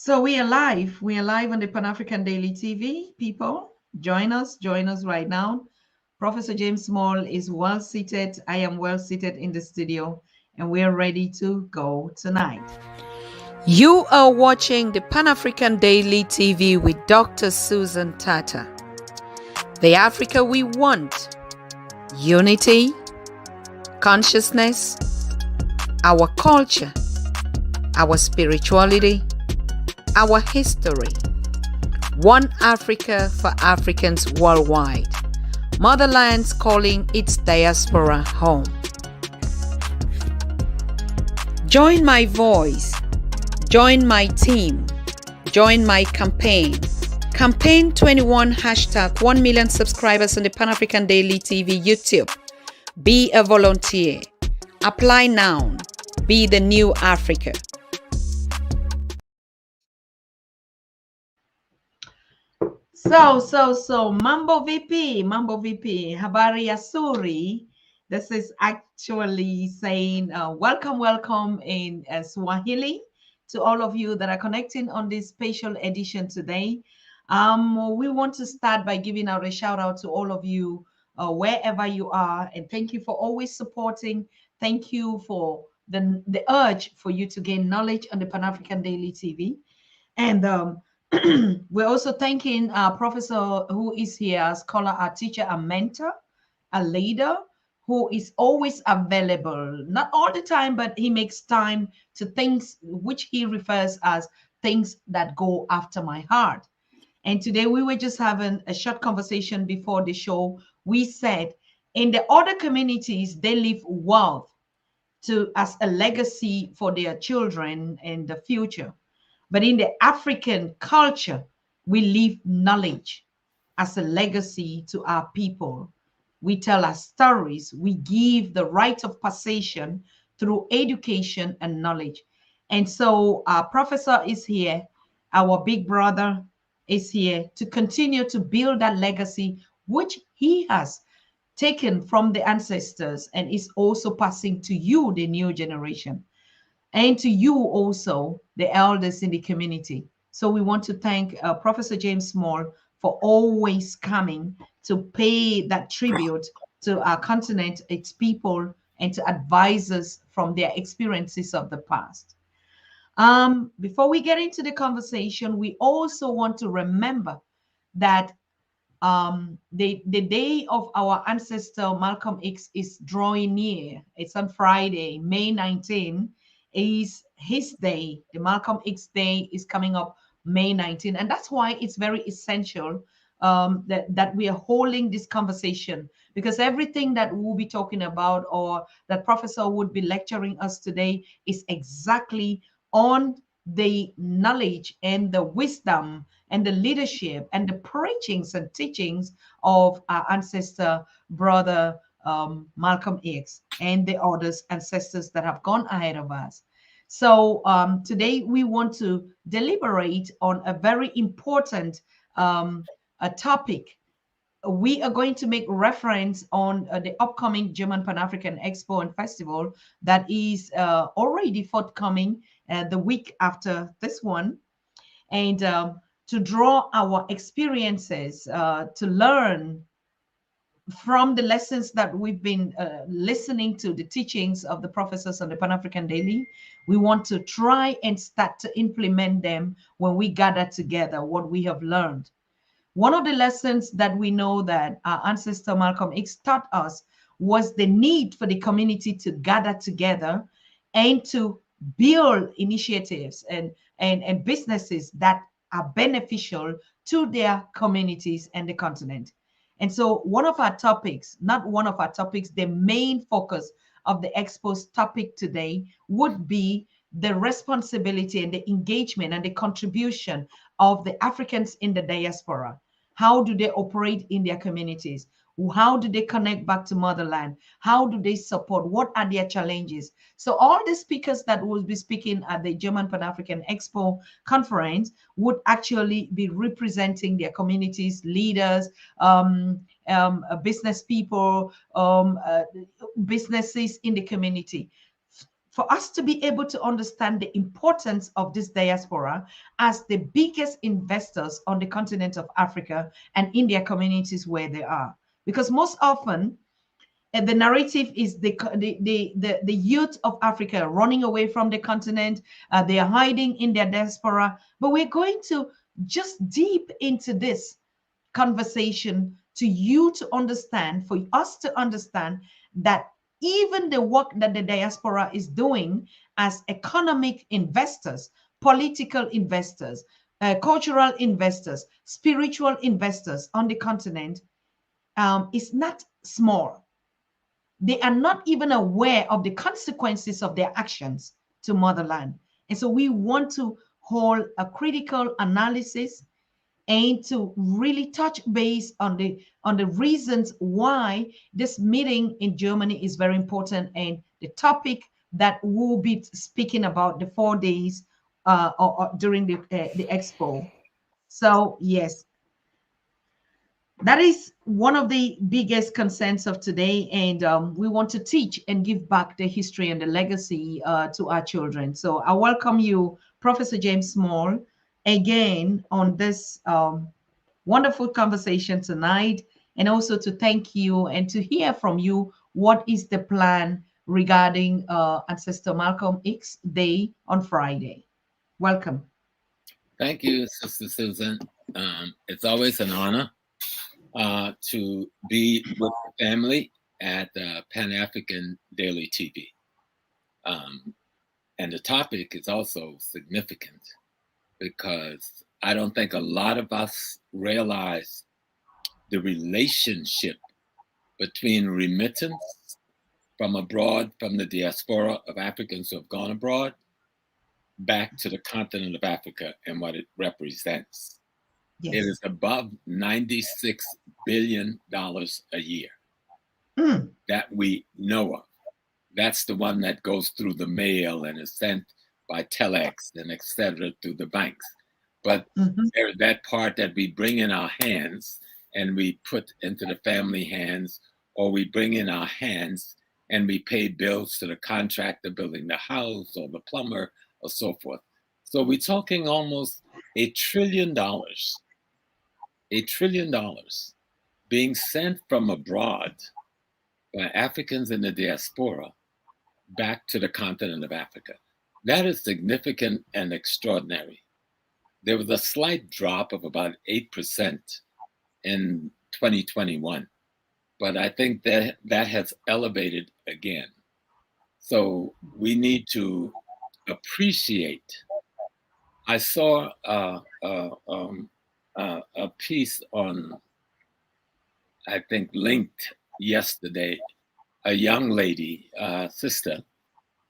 So we are live. We are live on the Pan-African Daily TV. People, join us right now. Professor James Small is well seated. I am well seated in the studio, and we are ready to go tonight. You are watching the Pan-African Daily TV with Dr. Susan Tata. The Africa we want: unity, consciousness, our culture, our spirituality, our history. One Africa for Africans worldwide. Motherland's calling its diaspora home. Join my voice. Join my team. Join my campaign. Campaign 21 hashtag 1 million subscribers on the Pan-African Daily TV YouTube. Be a volunteer. Apply now. Be the new Africa. So, Mambo VP, Habari Yasuri. This is actually saying welcome in Swahili to all of you that are connecting on this special edition today. We want to start by giving out a shout out to all of you wherever you are, and thank you for always supporting. Thank you for the urge for you to gain knowledge on the Pan-African Daily TV. And we're also thanking our professor who is here, a scholar, a teacher, a mentor, a leader who is always available, not all the time, but he makes time to things which he refers as things that go after my heart. And today we were just having a short conversation before the show. We said in the other communities, they leave wealth to as a legacy for their children in the future. But in the African culture, we leave knowledge as a legacy to our people. We tell our stories. We give the right of passation through education and knowledge. And so our professor is here. Our big brother is here to continue to build that legacy, which he has taken from the ancestors and is also passing to you, the new generation, and to you also, the elders in the community. So we want to thank Professor James Small for always coming to pay that tribute to our continent, its people, and to advise us from their experiences of the past. Before we get into the conversation, we also want to remember that the day of our ancestor Malcolm X is drawing near. It's on Friday, May 19, is his day. The Malcolm X Day is coming up May 19, and that's why it's very essential that we are holding this conversation, because everything that we'll be talking about or that Professor would be lecturing us today is exactly on the knowledge and the wisdom and the leadership and the preachings and teachings of our ancestor, brother Malcolm X, and the others ancestors that have gone ahead of us. So today we want to deliberate on a very important a topic. We are going to make reference on the upcoming German Pan-African Expo and Festival that is already forthcoming the week after this one. And to draw our experiences, to learn from the lessons that we've been listening to, the teachings of the professors on the Pan-African Daily. We want to try and start to implement them when we gather together, what we have learned. One of the lessons that we know that our ancestor Malcolm X taught us was the need for the community to gather together and to build initiatives and businesses that are beneficial to their communities and the continent. And so one of our topics, not one of our topics, the main focus of the expo's topic today would be the responsibility and the engagement and the contribution of the Africans in the diaspora. How do they operate in their communities? How do they connect back to motherland? How do they support? What are their challenges? So all the speakers that will be speaking at the German Pan-African Expo conference would actually be representing their communities, leaders, business people, businesses in the community. for us to be able to understand the importance of this diaspora as the biggest investors on the continent of Africa and in their communities where they are. Because most often, the narrative is the youth of Africa running away from the continent. They are hiding in their diaspora. But we're going to just deep into this conversation to you to understand, for us to understand that even the work that the diaspora is doing as economic investors, political investors, cultural investors, spiritual investors on the continent is not small. They are not even aware of the consequences of their actions to motherland. And so we want to hold a critical analysis and to really touch base on the reasons why this meeting in Germany is very important, and the topic that we'll be speaking about the 4 days or during the expo. So yes, that is one of the biggest concerns of today, and we want to teach and give back the history and the legacy to our children. So I welcome you, Professor James Small, again on this wonderful conversation tonight, and also to thank you and to hear from you what is the plan regarding Ancestor Malcolm X Day on Friday. Welcome. Thank you, Sister Susan. It's always an honor to be with the family at Pan-African Daily TV. And the topic is also significant because I don't think a lot of us realize the relationship between remittance from abroad, from the diaspora of Africans who have gone abroad, back to the continent of Africa and what it represents. Yes. It is above $96 billion a year that we know of. That's the one that goes through the mail and is sent by telex and et cetera through the banks. But there's that part that we bring in our hands and we put into the family hands, or we bring in our hands and we pay bills to the contractor building the house or the plumber or so forth. So we're talking almost $1 trillion. $1 trillion being sent from abroad by Africans in the diaspora back to the continent of Africa. That is significant and extraordinary. There was a slight drop of about 8% in 2021, but I think that has elevated again. So we need to appreciate. I saw a piece on, I think, linked yesterday, a young lady, sister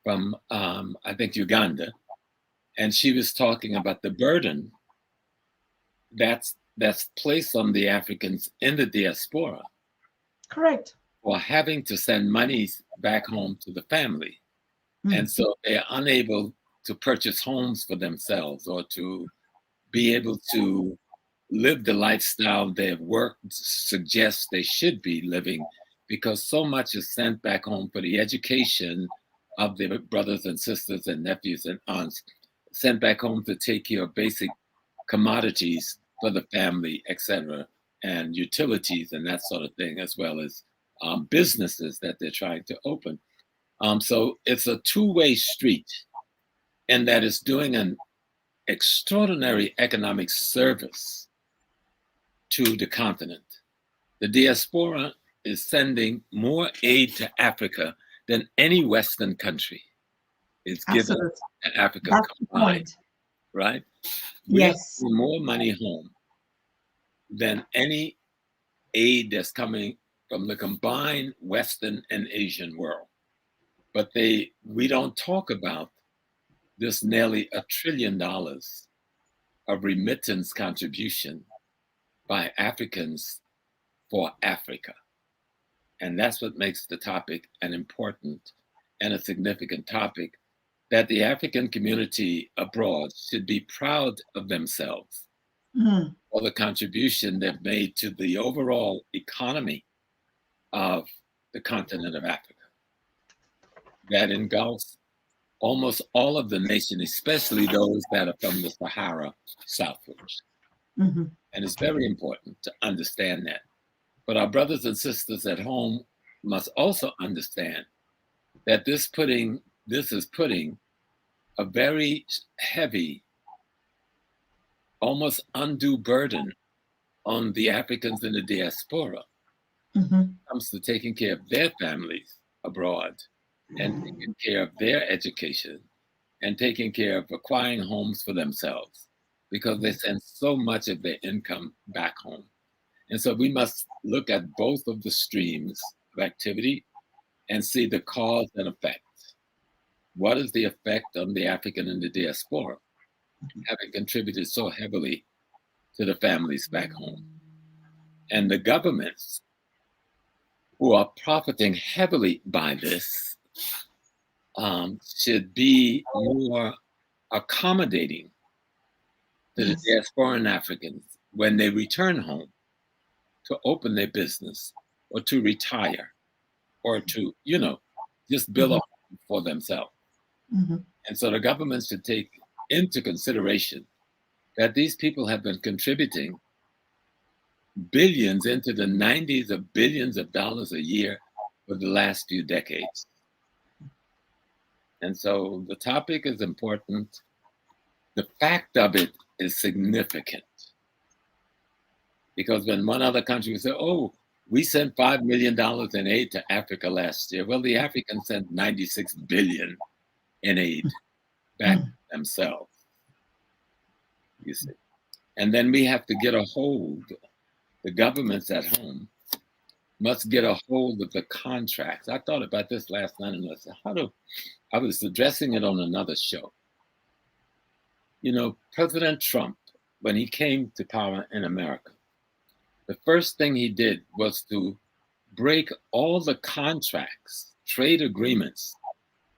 from, I think, Uganda, and she was talking about the burden that's placed on the Africans in the diaspora. Correct. For having to send money back home to the family. And so they're unable to purchase homes for themselves or to be able to live the lifestyle their work suggests they should be living, because so much is sent back home for the education of their brothers and sisters and nephews and aunts, sent back home to take care of basic commodities for the family, etc., and utilities and that sort of thing, as well as businesses that they're trying to open. So it's a two-way street, and that is doing an extraordinary economic service to the continent. The diaspora is sending more aid to Africa than any Western country is given to Africa combined, right? We are sending more money home than any aid that's coming from the combined Western and Asian world. But we don't talk about this nearly $1 trillion of remittance contribution by Africans for Africa. And that's what makes the topic an important and a significant topic, that the African community abroad should be proud of themselves for the contribution they've made to the overall economy of the continent of Africa. That engulfs almost all of the nation, especially those that are from the Sahara southwards. Mm-hmm. And it's very important to understand that. But our brothers and sisters at home must also understand that this is putting a very heavy, almost undue burden on the Africans in the diaspora Mm-hmm. when it comes to taking care of their families abroad and taking care of their education and taking care of acquiring homes for themselves, because they send so much of their income back home. And so we must look at both of the streams of activity and see the cause and effect. What is the effect on the African in the diaspora, having contributed so heavily to the families back home? And the governments who are profiting heavily by this should be more accommodating to the diasporan Africans when they return home to open their business or to retire or to, just build a home for themselves. Mm-hmm. And so the government should take into consideration that these people have been contributing billions into the 90s of billions of dollars a year for the last few decades. And so the topic is important. The fact of it is significant. Because when one other country would say, oh, we sent $5 million in aid to Africa last year. Well, the Africans sent 96 billion in aid back to themselves, you see. And then we have to get a hold, the governments at home must get a hold of the contracts. I thought about this last night and I said, I was addressing it on another show. President Trump, when he came to power in America, the first thing he did was to break all the contracts, trade agreements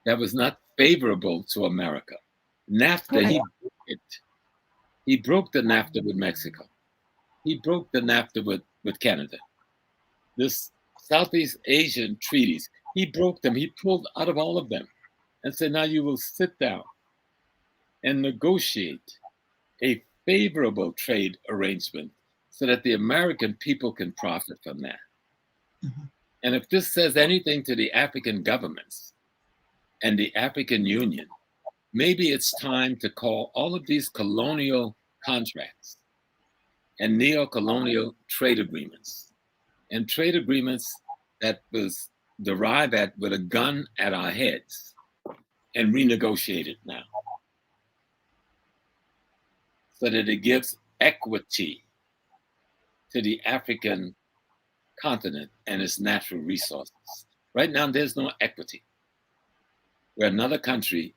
that was not favorable to America. NAFTA, he broke it. He broke the NAFTA with Mexico. He broke the NAFTA with Canada. This Southeast Asian treaties, he broke them. He pulled out of all of them and said, now you will sit down and negotiate a favorable trade arrangement so that the American people can profit from that. Mm-hmm. And if this says anything to the African governments and the African Union, maybe it's time to call all of these colonial contracts and neo-colonial trade agreements and trade agreements that was derived with a gun at our heads and renegotiate it now so that it gives equity to the African continent and its natural resources. Right now, there's no equity. Where another country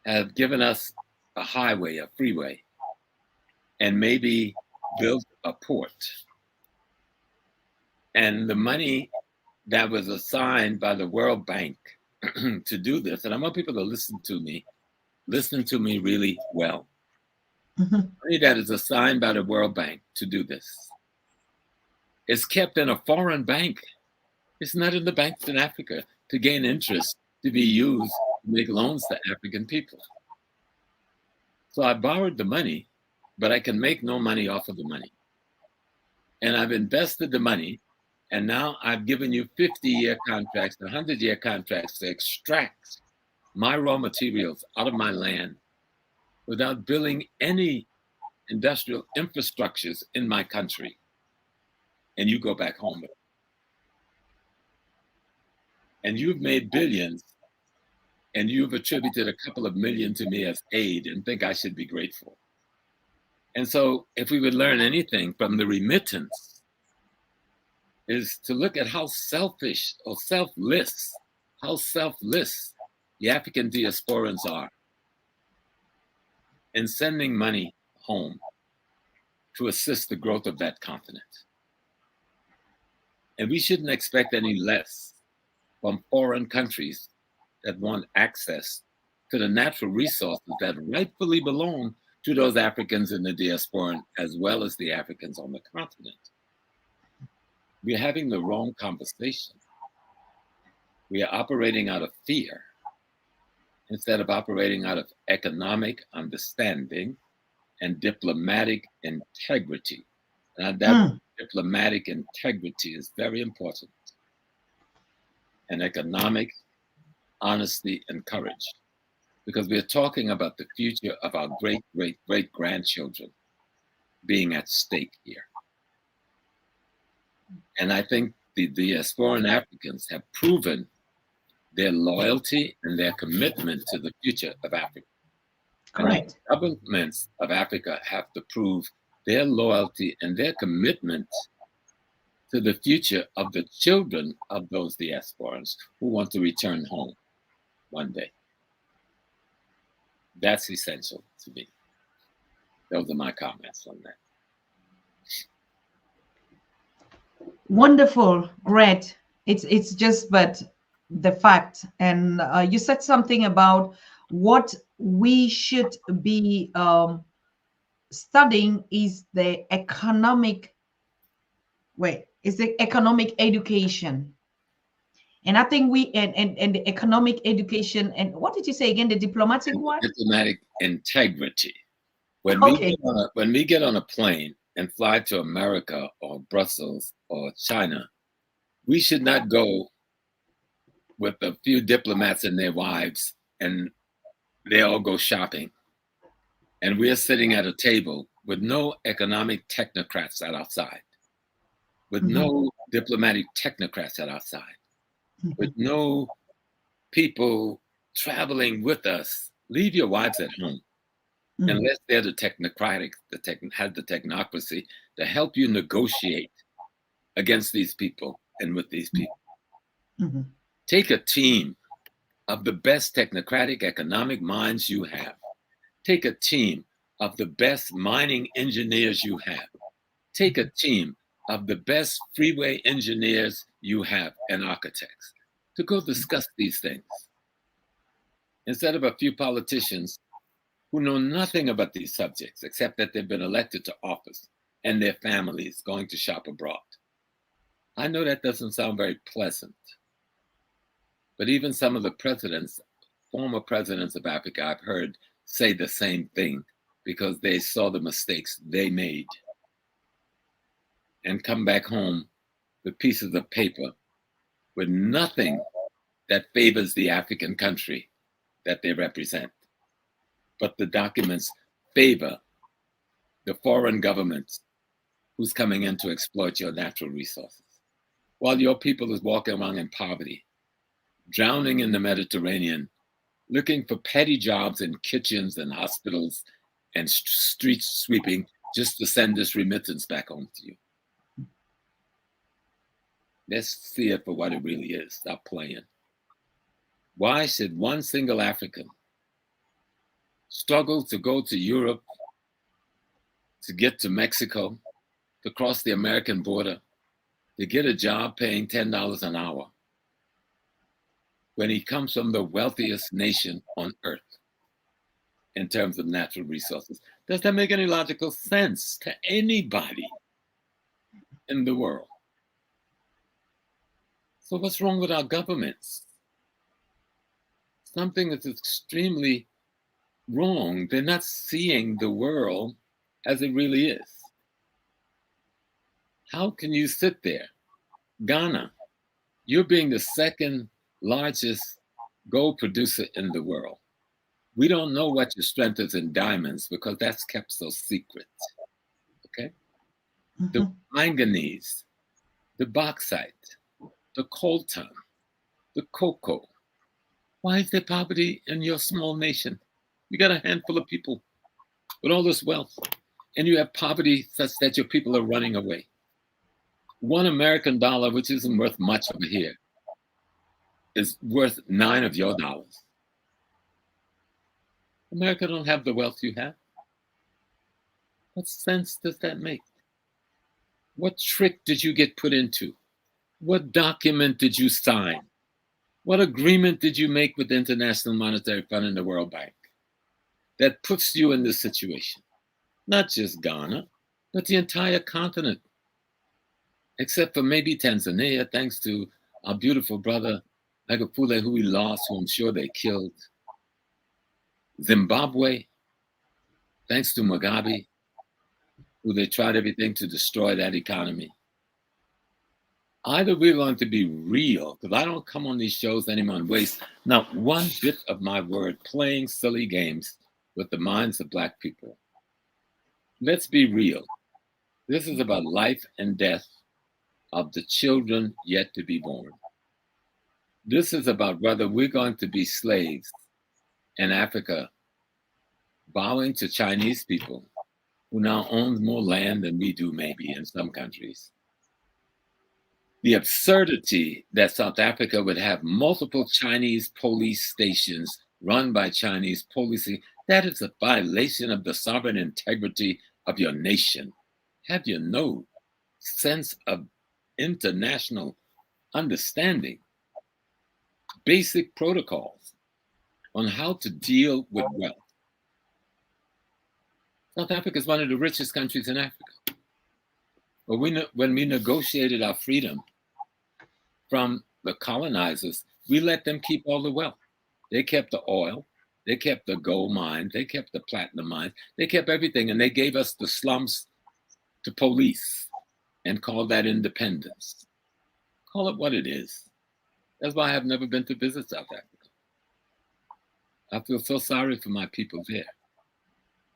has given us a highway, a freeway, and maybe built a port. And the money that was assigned by the World Bank to do this, and I want people to listen to me really well. Mm-hmm. Money that is assigned by the World Bank to do this is kept in a foreign bank. It's not in the banks in Africa to gain interest to be used to make loans to African people. So I borrowed the money, but I can make no money off of the money. And I've invested the money, and now I've given you 50-year contracts, 100-year contracts to extract my raw materials out of my land without building any industrial infrastructures in my country. And you go back home with it. And you've made billions, and you've attributed a couple of million to me as aid and think I should be grateful. And so if we would learn anything from the remittance, is to look at how selfish or selfless the African diasporans are in sending money home to assist the growth of that continent. And we shouldn't expect any less from foreign countries that want access to the natural resources that rightfully belong to those Africans in the diaspora, as well as the Africans on the continent. We're having the wrong conversation. We are operating out of fear instead of operating out of economic understanding and diplomatic integrity. And that diplomatic integrity is very important. And economic honesty and courage. Because we're talking about the future of our great, great, great grandchildren being at stake here. And I think the diasporan Africans have proven their loyalty and their commitment to the future of Africa. Correct. And the governments of Africa have to prove their loyalty and their commitment to the future of the children of those diasporans who want to return home one day. That's essential to me. Those are my comments on that. Wonderful, great. It's just but the fact, and you said something about what we should be studying is the economic education. And I think and the economic education, and what did you say again? The diplomatic what? Diplomatic integrity. When we get on a plane and fly to America or Brussels or China, we should not go with a few diplomats and their wives and they all go shopping. And we're sitting at a table with no economic technocrats at our side, with no diplomatic technocrats at our side, with no people traveling with us. Leave your wives at home. Unless they're the technocratic, have the technocracy to help you negotiate against these people and with these people. Take a team of the best technocratic economic minds you have. Take a team of the best mining engineers you have. Take a team of the best freeway engineers you have and architects to go discuss these things. Instead of a few politicians who know nothing about these subjects except that they've been elected to office and their families going to shop abroad. I know that doesn't sound very pleasant, but even some of the presidents, former presidents of Africa, I've heard say the same thing because they saw the mistakes they made and come back home with pieces of paper with nothing that favors the African country that they represent. But the documents favor the foreign government who's coming in to exploit your natural resources. While your people is walking around in poverty, drowning in the Mediterranean, looking for petty jobs in kitchens and hospitals and street sweeping just to send this remittance back home to you. Let's see it for what it really is. Stop playing. Why should one single African struggle to go to Europe, to get to Mexico, to cross the American border, to get a job paying $10 an hour, when he comes from the wealthiest nation on earth in terms of natural resources? Does that make any logical sense to anybody in the world? So what's wrong with our governments? Something that's extremely wrong. They're not seeing the world as it really is. How can you sit there? Ghana, you're being the second largest gold producer in the world. We don't know what your strength is in diamonds because that's kept so secret. Okay? The manganese, the bauxite, the coltan, the cocoa. Why is there poverty in your small nation? You got a handful of people with all this wealth, and you have poverty such that your people are running away. $1 American dollar, which isn't worth much over here, is worth 9 of your dollars. America don't have the wealth you have. What sense does that make? What trick did you get put into? What document did you sign? What agreement did you make with the International Monetary Fund and the World Bank that puts you in this situation? Not just Ghana, but the entire continent, except for maybe Tanzania, thanks to our beautiful brother Magufuli, who we lost, who I'm sure they killed. Zimbabwe, thanks to Mugabe, who they tried everything to destroy that economy. Either we're going to be real, because I don't come on these shows anymore and waste not one bit of my word playing silly games with the minds of Black people. Let's be real. This is about life and death of the children yet to be born. This is about whether we're going to be slaves in Africa, bowing to Chinese people who now own more land than we do, maybe in some countries. The absurdity that South Africa would have multiple Chinese police stations run by Chinese police, that is a violation of the sovereign integrity of your nation. Have you no sense of international understanding? Basic protocols on how to deal with wealth. South Africa is one of the richest countries in Africa. But when we negotiated our freedom from the colonizers, we let them keep all the wealth. They kept the oil, they kept the gold mines, they kept the platinum mines, they kept everything, and they gave us the slums to police and called that independence. Call it what it is. That's why I have never been to visit South Africa. I feel so sorry for my people there.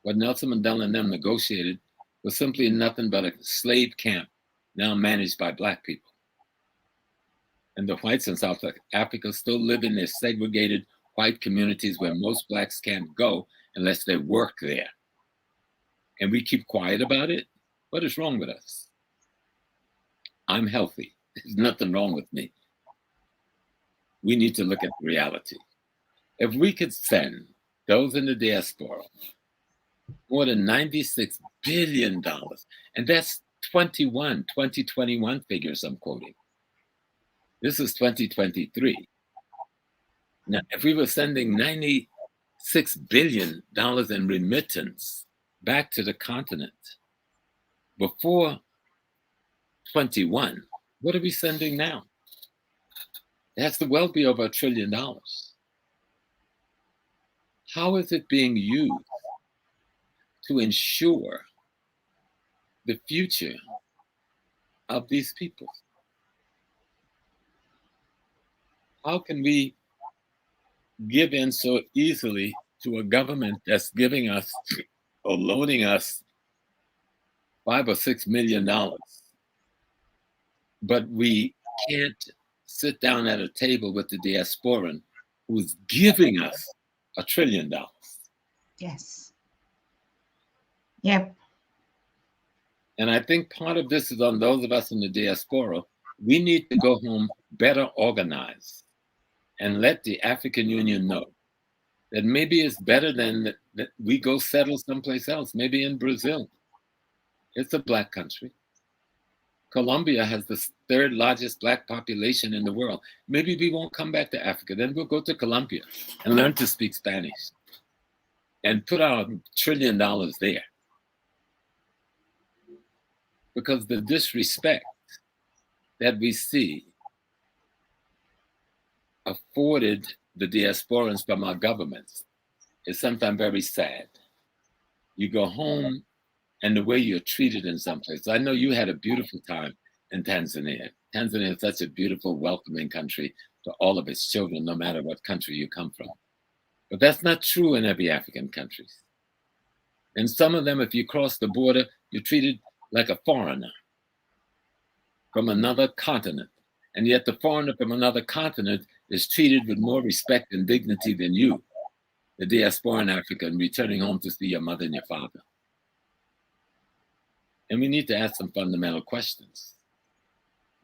What Nelson Mandela and them negotiated was simply nothing but a slave camp now managed by Black people. And the whites in South Africa still live in their segregated white communities where most Blacks can't go unless they work there. And we keep quiet about it. What is wrong with us? I'm healthy. There's nothing wrong with me. We need to look at reality. If we could send those in the diaspora more than $96 billion, and that's 2021 figures I'm quoting. This is 2023. Now, if we were sending $96 billion in remittance back to the continent before 21, what are we sending now? That's the well be over $1 trillion. How is it being used to ensure the future of these people? How can we give in so easily to a government that's giving us or loaning us $5 or $6 million, but we can't sit down at a table with the diasporan who's giving us $1 trillion? Yes. Yep. And I think part of this is on those of us in the diaspora. We need to go home better organized and let the African Union know that maybe it's better than that we go settle someplace else, maybe in Brazil. It's a Black country. Colombia has the third largest Black population in the world. Maybe we won't come back to Africa. Then we'll go to Colombia and learn to speak Spanish and put our $1 trillion there. Because the disrespect that we see afforded the diasporans from our governments is sometimes very sad. You go home and the way you're treated in some places. I know you had a beautiful time in Tanzania. Tanzania is such a beautiful, welcoming country to all of its children, no matter what country you come from. But that's not true in every African country. In some of them, if you cross the border, you're treated like a foreigner from another continent. And yet the foreigner from another continent is treated with more respect and dignity than you, the diasporan African, returning home to see your mother and your father. And we need to ask some fundamental questions.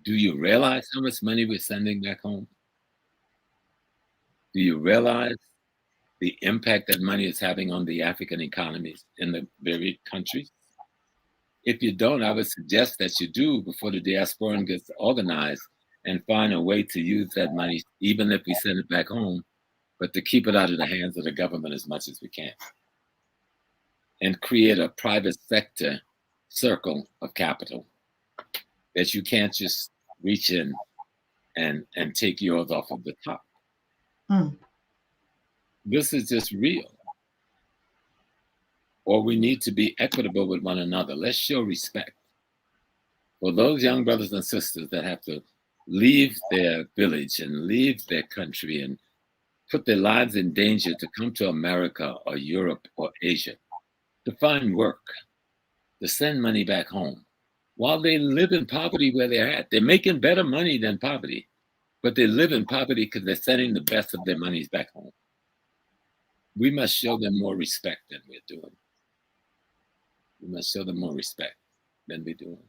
Do you realize how much money we're sending back home? Do you realize the impact that money is having on the African economies in the very countries? If you don't, I would suggest that you do before the diasporan gets organized and find a way to use that money, even if we send it back home, but to keep it out of the hands of the government as much as we can. And create a private sector circle of capital that you can't just reach in and take yours off of the top. This is just real. or we need to be equitable with one another. Let's show respect for those young brothers and sisters that have to leave their village and leave their country and put their lives in danger to come to America or Europe or Asia to find work, to send money back home. While they live in poverty where they're at, they're making better money than poverty, but they live in poverty because they're sending the best of their monies back home. We must show them more respect than we're doing. We must show them more respect than we're doing.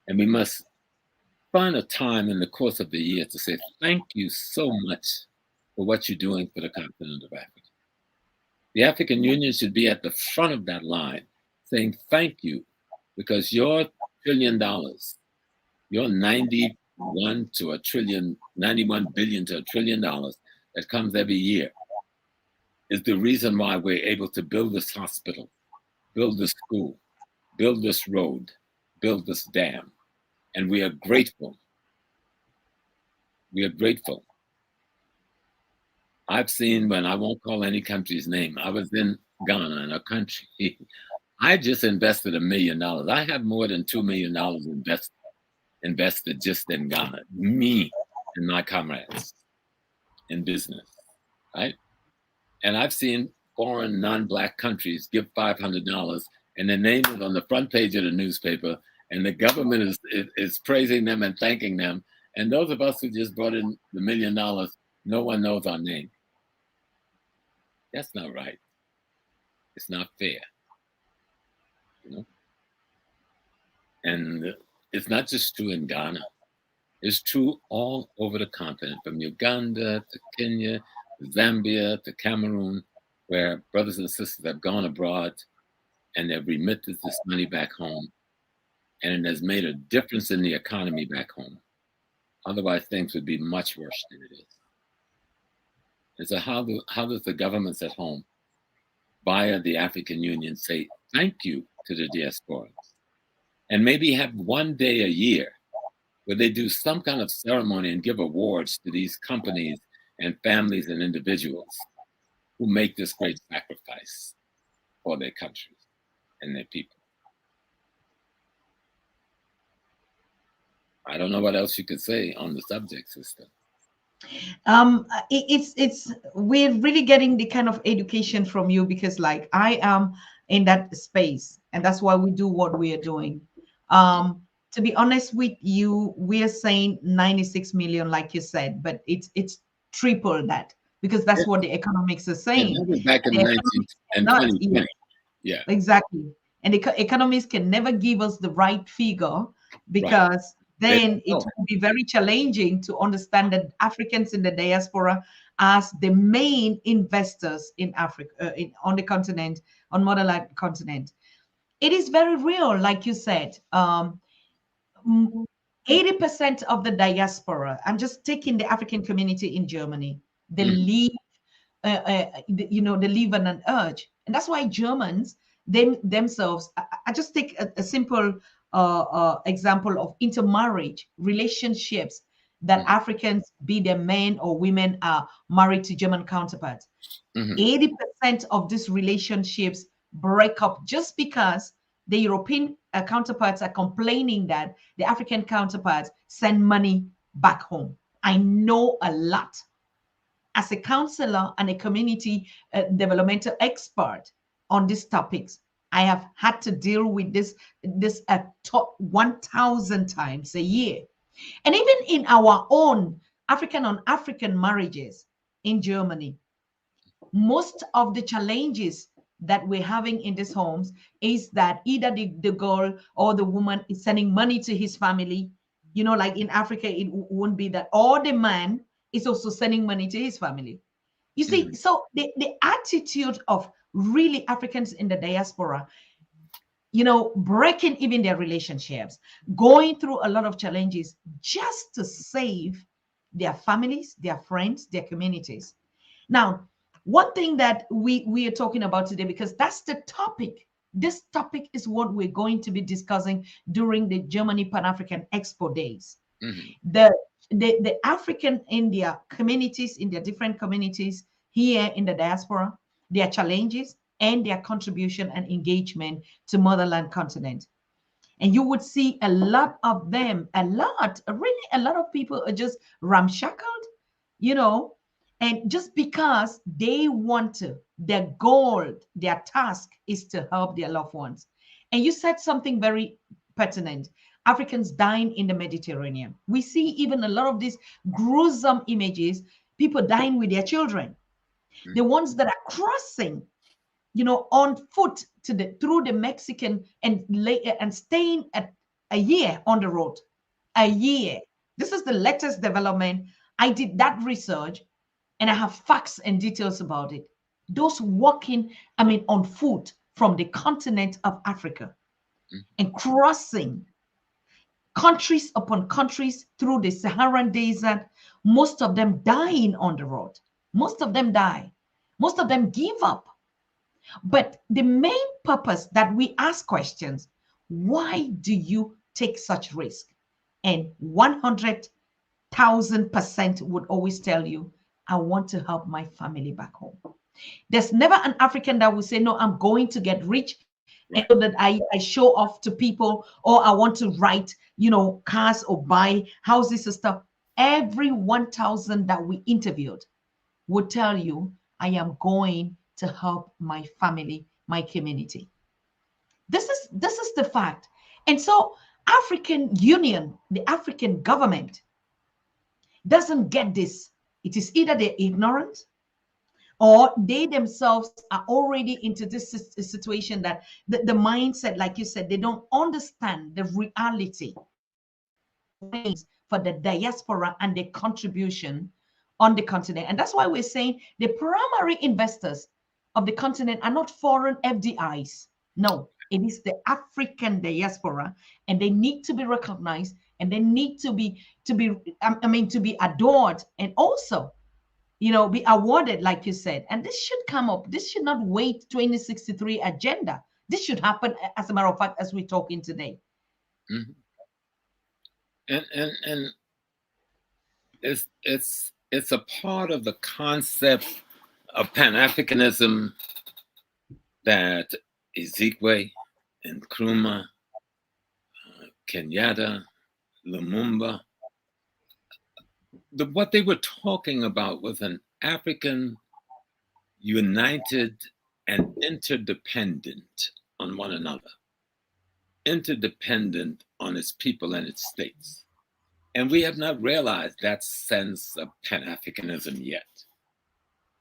And we must find a time in the course of the year to say, thank you so much for what you're doing for the continent of Africa. The African Union should be at the front of that line saying thank you, because your $1 trillion, your 91 to a trillion, 91 billion to $1 trillion that comes every year is the reason why we're able to build this hospital, build this school, build this road, build this dam. And we are grateful. We are grateful. I've seen, when I won't call any country's name, I was in Ghana, in a country. I just invested $1 million. I have more than $2 million invested just in Ghana, me and my comrades in business, right? And I've seen foreign non-Black countries give $500 and their name is on the front page of the newspaper, and the government is praising them and thanking them. And those of us who just brought in the $1 million, no one knows our name. That's not right. It's not fair. You know? And it's not just true in Ghana. It's true all over the continent, from Uganda to Kenya, to Zambia to Cameroon, where brothers and sisters have gone abroad and they've remitted this money back home. And it has made a difference in the economy back home. Otherwise, things would be much worse than it is. And so how does the governments at home, via the African Union, say thank you to the diaspora? And maybe have one day a year where they do some kind of ceremony and give awards to these companies and families and individuals who make this great sacrifice for their countries and their people. I don't know what else you could say on the subject, sister. It's we're really getting the kind of education from you, because like I am in that space, and that's why we do what we are doing. To be honest with you, we are saying 96 million, like you said, but it's triple that, because that's what the economics are saying. That was back in 2020. Yeah, exactly. And the economists can never give us the right figure, because then it will be very challenging to understand that Africans in the diaspora as the main investors in Africa, on the continent, on Motherland continent. It is very real, like you said. 80% of the diaspora, I'm just taking the African community in Germany, they live, they live on an urge. And that's why Germans, themselves, I just take a simple example of intermarriage relationships that Africans, be they men or women, are married to German counterparts. 80% of these relationships break up just because the European counterparts are complaining that the African counterparts send money back home. I know a lot. As a counselor and a community developmental expert on these topics, I have had to deal with this 1,000 times a year. And even in our own African on African marriages in Germany, most of the challenges that we're having in these homes is that either the girl or the woman is sending money to his family. You know, like in Africa, it won't be that. Or the man is also sending money to his family. You see, so the attitude of really Africans in the diaspora, breaking even their relationships, going through a lot of challenges just to save their families, their friends, their communities. Now, one thing that we are talking about today, because that's the topic. This topic is what we're going to be discussing during the Germany Pan-African Expo days. The African India communities, in their different communities here in the diaspora, their challenges, and their contribution and engagement to Motherland continent. And you would see a lot of them, really a lot of people are just ramshackled, you know, and just because they want to, their goal, their task is to help their loved ones. And you said something very pertinent. Africans dying in the Mediterranean. We see even a lot of these gruesome images, people dying with their children. The ones that are crossing, you know, on foot to the through the Mexican and staying at a year on the road. A year. This is the latest development. I did that research and I have facts and details about it. Those walking, on foot from the continent of Africa and crossing countries upon countries through the Saharan desert, most of them dying on the road. Most of them die. Most of them give up. But the main purpose that we ask questions, why do you take such risk? And 100,000% would always tell you, I want to help my family back home. There's never an African that will say, no, I'm going to get rich and so that I show off to people, or I want to write, cars or buy houses and stuff. Every 1,000 that we interviewed would tell you, I am going to help my family, my community. This is the fact. And so African Union, the African government doesn't get this. It is either they're ignorant or they themselves are already into this situation that the mindset, like you said, they don't understand the reality for the diaspora and their contribution on the continent. And that's why we're saying the primary investors of the continent are not foreign FDIs. No, it is the African diaspora, and they need to be recognized, and they need to be adored, and also, be awarded, like you said. And this should come up. This should not wait 2063 agenda. This should happen, as a matter of fact, as we're talking today. Mm-hmm. And it's a part of the concept of Pan-Africanism that Ezekwe, Nkrumah, Kenyatta, Lumumba, what they were talking about was an African united and interdependent on one another, interdependent on its people and its states. And we have not realized that sense of Pan-Africanism yet.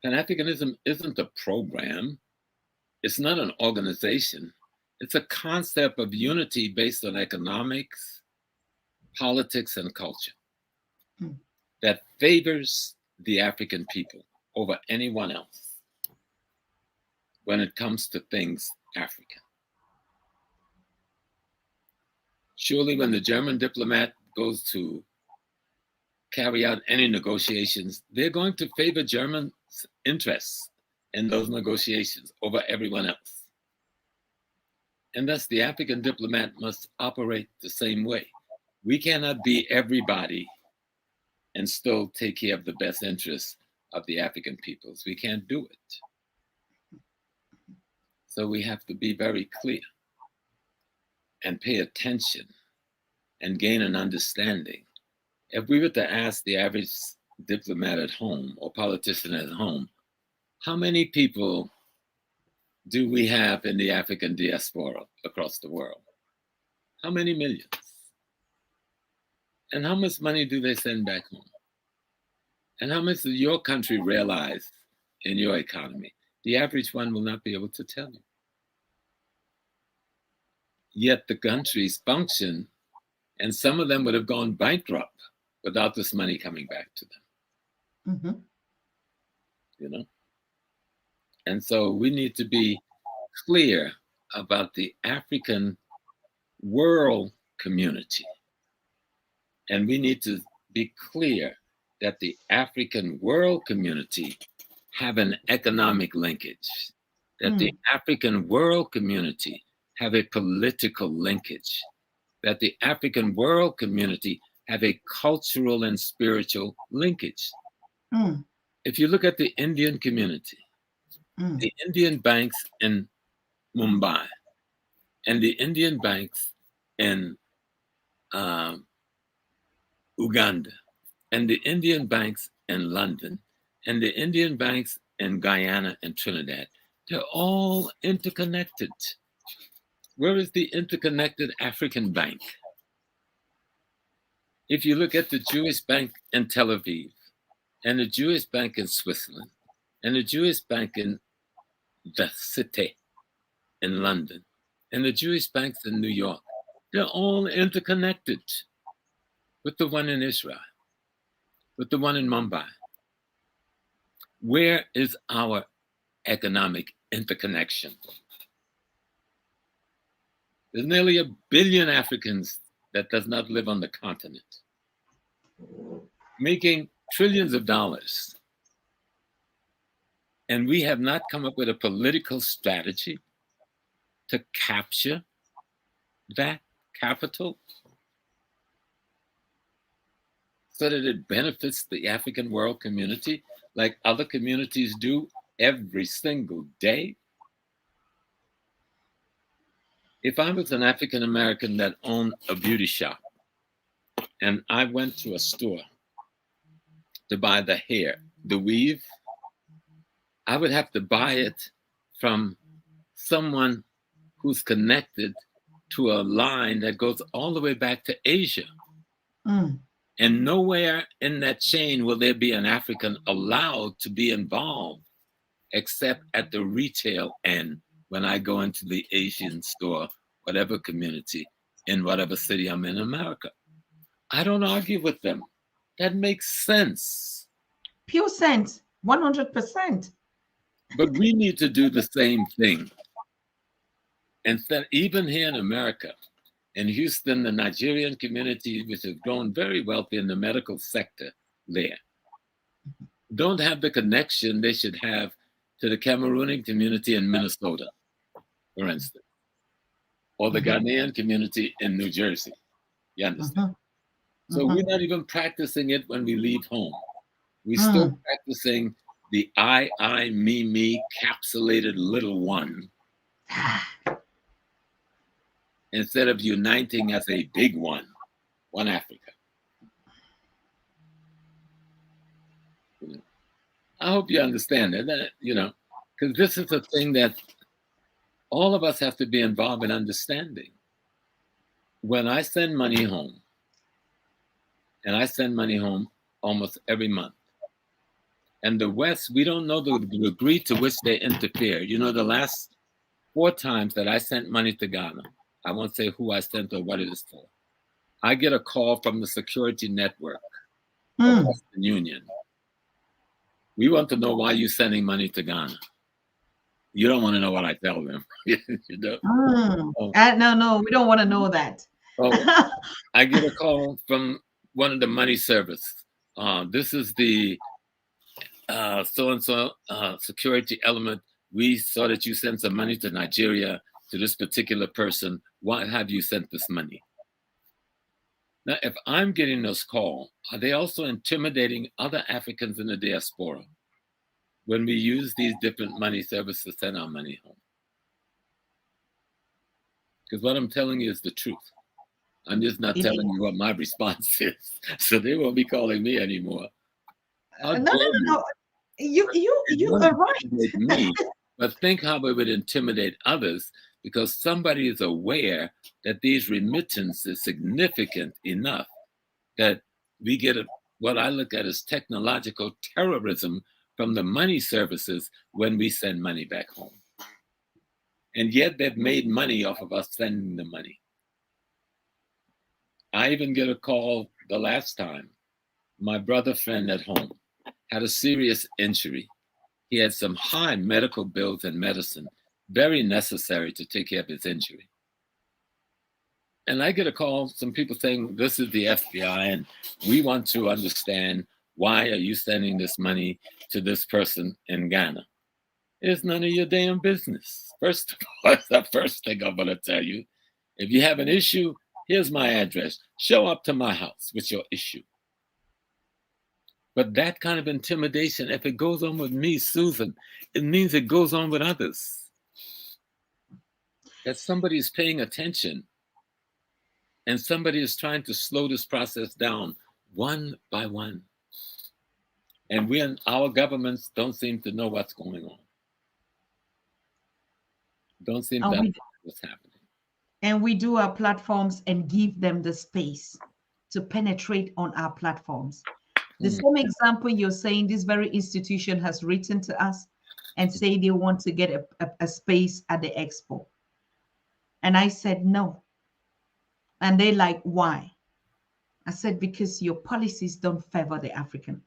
Pan-Africanism isn't a program. It's not an organization. It's a concept of unity based on economics, politics, and culture that favors the African people over anyone else when it comes to things African. Surely when the German diplomat goes to carry out any negotiations, they're going to favor German interests in those negotiations over everyone else. And thus the African diplomat must operate the same way. We cannot be everybody and still take care of the best interests of the African peoples. We can't do it. So we have to be very clear and pay attention and gain an understanding. If we were to ask the average diplomat at home or politician at home, how many people do we have in the African diaspora across the world? How many millions? And how much money do they send back home? And how much does your country realize in your economy? The average one will not be able to tell you. Yet the countries function, and some of them would have gone bankrupt without this money coming back to them. Mm-hmm. And so we need to be clear about the African world community. And we need to be clear that the African world community have an economic linkage, that the African world community have a political linkage, that the African world community have a cultural and spiritual linkage. If you look at the Indian community, the Indian banks in Mumbai and the Indian banks in Uganda and the Indian banks in London and the Indian banks in Guyana and Trinidad, they're all interconnected. Where is the interconnected African bank? If you look at the Jewish bank in Tel Aviv and the Jewish bank in Switzerland and the Jewish bank in the City in London and the Jewish banks in New York, they're all interconnected with the one in Israel, with the one in Mumbai. Where is our economic interconnection? There's nearly 1 billion Africans that does not live on the continent, making trillions of dollars. And we have not come up with a political strategy to capture that capital so that it benefits the African world community like other communities do every single day. If I was an African American that owned a beauty shop and I went to a store to buy the hair, the weave, I would have to buy it from someone who's connected to a line that goes all the way back to Asia. And nowhere in that chain will there be an African allowed to be involved except at the retail end when I go into the Asian store, whatever community, in whatever city I'm in America. I don't argue with them. That makes sense. Pure sense, 100%. But we need to do the same thing. Instead, even here in America, in Houston, the Nigerian community, which has grown very wealthy in the medical sector there, don't have the connection they should have to the Cameroonian community in Minnesota, for instance, or the Ghanaian community in New Jersey. You understand? So we're not even practicing it when we leave home. We're still practicing the I, me, capsulated little one, instead of uniting as a big one Africa. I hope you understand that, because this is a thing that all of us have to be involved in understanding. When I send money home, and I send money home almost every month, and the West, we don't know the degree to which they interfere. The last 4 times that I sent money to Ghana, I won't say who I sent or what it is for, I get a call from the security network of Western Union. We want to know why you're sending money to Ghana. You don't want to know what I tell them. No, we don't want to know that. I get a call from one of the money service. This is the so-and-so security element. We saw that you sent some money to Nigeria to this particular person. Why have you sent this money? Now, if I'm getting this call, are they also intimidating other Africans in the diaspora when we use these different money services to send our money home? Because what I'm telling you is the truth. I'm just not telling you what my response is. So they won't be calling me anymore. No. You are right. Me, but think how it would intimidate others, because somebody is aware that these remittances is significant enough that we get what I look at as technological terrorism from the money services when we send money back home. And yet they've made money off of us sending the money. I even get a call the last time. My brother friend at home had a serious injury. He had some high medical bills and medicine, very necessary to take care of his injury. And I get a call, some people saying, this is the FBI, and we want to understand, why are you sending this money to this person in Ghana? It's none of your damn business. First of all, that's the first thing I'm going to tell you. If you have an issue, here's my address. Show up to my house with your issue. But that kind of intimidation, if it goes on with me, Susan, it means it goes on with others. That somebody is paying attention and somebody is trying to slow this process down one by one. And our governments don't seem to know what's going on. Don't seem to know what's happening. And we do our platforms and give them the space to penetrate on our platforms. The same example you're saying, this very institution has written to us and say they want to get a space at the expo. And I said, no. And they like, why? I said, because your policies don't favor the African.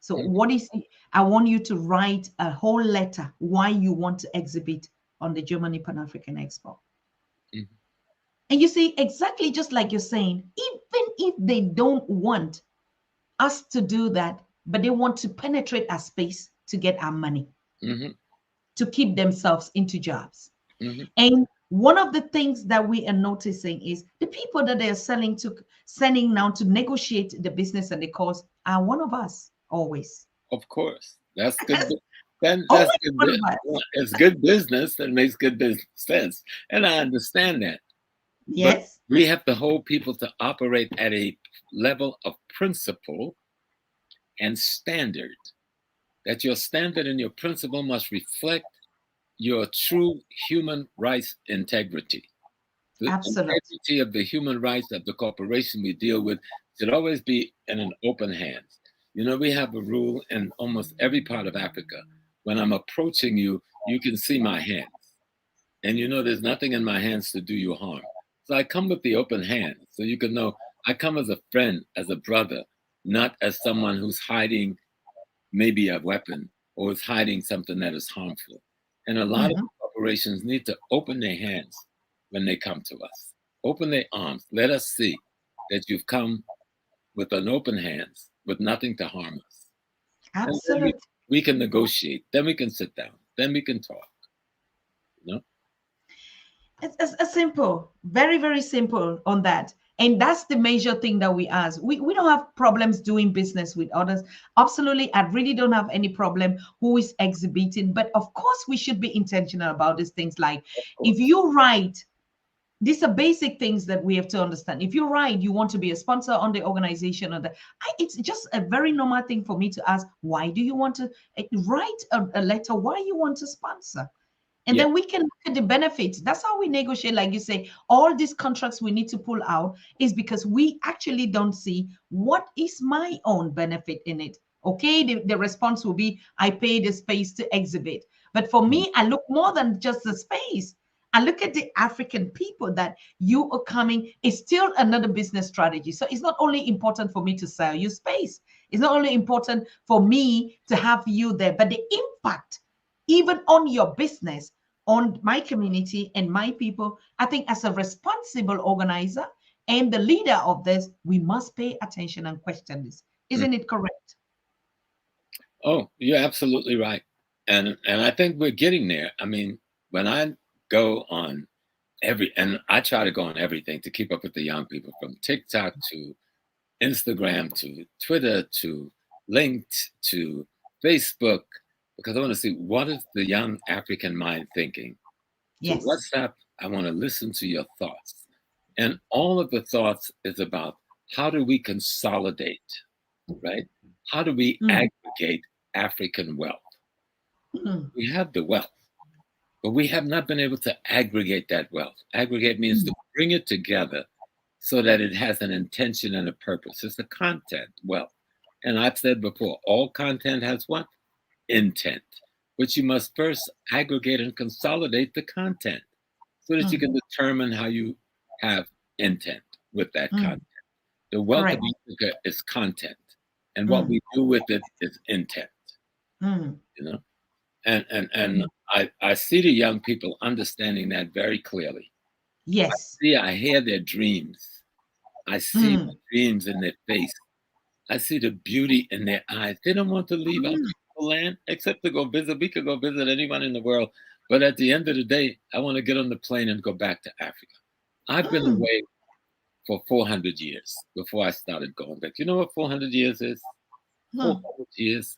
So what is it? I want you to write a whole letter why you want to exhibit on the Germany Pan-African Expo. And you see, exactly just like you're saying, even if they don't want us to do that, but they want to penetrate our space to get our money, to keep themselves into jobs. And one of the things that we are noticing is the people that they are sending now to negotiate the business and the cause are one of us always. Of course. That's good. That's good. It's good business that makes good business sense. And I understand that. Yes. But we have to hold people to operate at a level of principle and standard. That your standard and your principle must reflect your true human rights integrity. The integrity of the human rights of the corporation we deal with should always be in an open hands. You know, we have a rule in almost every part of Africa. When I'm approaching you, you can see my hands. And you know there's nothing in my hands to do you harm. So I come with the open hand, so you can know I come as a friend, as a brother, not as someone who's hiding maybe a weapon or is hiding something that is harmful. And a lot of corporations need to open their hands when they come to us. Open their arms. Let us see that you've come with an open hands, with nothing to harm us. Absolutely. We can negotiate. Then we can sit down. Then we can talk. You know? It's a simple, very, very simple on that. And that's the major thing that we ask. We don't have problems doing business with others. Absolutely. I really don't have any problem who is exhibiting. But of course, we should be intentional about these things. Like if you write, these are basic things that we have to understand. If you write, you want to be a sponsor on the organization, or it's just a very normal thing for me to ask, why do you want to write a letter? Why you want to sponsor? And then we can look at the benefits. That's how we negotiate. Like you say, all these contracts we need to pull out is because we actually don't see what is my own benefit in it. Okay, the response will be, I pay the space to exhibit. But for me, I look more than just the space. I look at the African people that you are coming. It's still another business strategy. So it's not only important for me to sell you space. It's not only important for me to have you there, but the impact even on your business, on my community and my people. I think as a responsible organizer and the leader of this, we must pay attention and question this. Isn't it correct? Oh, you're absolutely right. And I think we're getting there. I mean, when I go on and I try to go on everything to keep up with the young people, from TikTok to Instagram to Twitter to LinkedIn to Facebook, because I want to see what is the young African mind thinking. Yes. So WhatsApp, I want to listen to your thoughts. And all of the thoughts is about how do we consolidate, right? How do we aggregate African wealth? We have the wealth, but we have not been able to aggregate that wealth. Aggregate means to bring it together so that it has an intention and a purpose. It's the content wealth. And I've said before, all content has what? Intent, which you must first aggregate and consolidate the content so that you can determine how you have intent with that content. The wealth of Africa is content, and what we do with it is intent. You know, and I see the young people understanding that very clearly. Yes. I hear their dreams. I see the dreams in their face. I see the beauty in their eyes. They don't want to leave our land except to go visit. We could go visit anyone in the world. But at the end of the day, I want to get on the plane and go back to Africa. I've been away for 400 years before I started going back. You know what 400 years is? 400 years.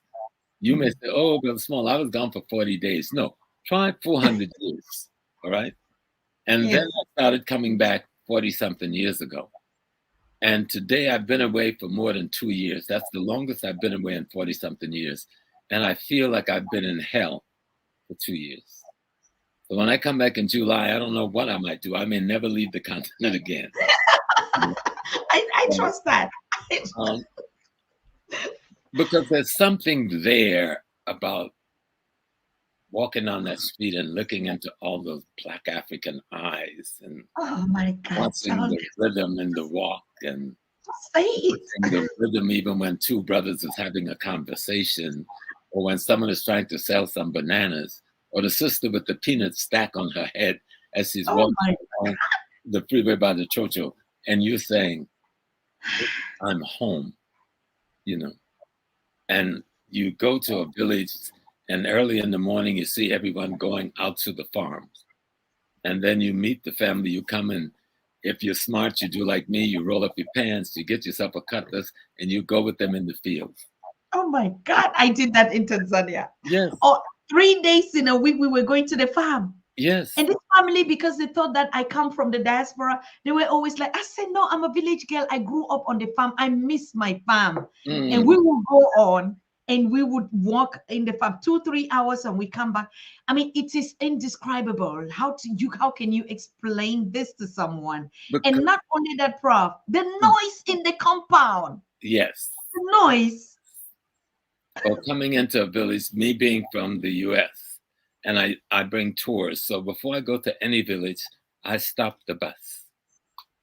You may say, oh, Brother Small, I was gone for 40 days. No, try 400 years. All right. And then I started coming back 40-something years ago. And today I've been away for more than 2 years. That's the longest I've been away in 40-something years. And I feel like I've been in hell for 2 years. So when I come back in July, I don't know what I might do. I may never leave the continent again. I trust that. Because there's something there about walking on that street and looking into all those Black African eyes and Oh my God! watching the rhythm in the walk and say it. the rhythm even when two brothers is having a conversation, or when someone is trying to sell some bananas, or the sister with the peanut stack on her head as she's walking on the freeway by the Chocho, and you're saying, I'm home, you know. And you go to a village, and early in the morning, you see everyone going out to the farms. And then you meet the family. You come in. If you're smart, you do like me. You roll up your pants, you get yourself a cutlass, and you go with them in the fields. Oh my God, I did that in Tanzania. Yes. Oh, 3 days in a week, we were going to the farm. Yes. And this family, because they thought that I come from the diaspora, they were always like, I said, no, I'm a village girl. I grew up on the farm. I miss my farm. And we will go on and we would walk in the farm 2-3 hours and we come back. I mean, it is indescribable. How can you explain this to someone? Because, and not only that, Prof, the noise in the compound. Yes. The noise. Well, coming into a village, me being from the US, and I bring tours. So before I go to any village, I stop the bus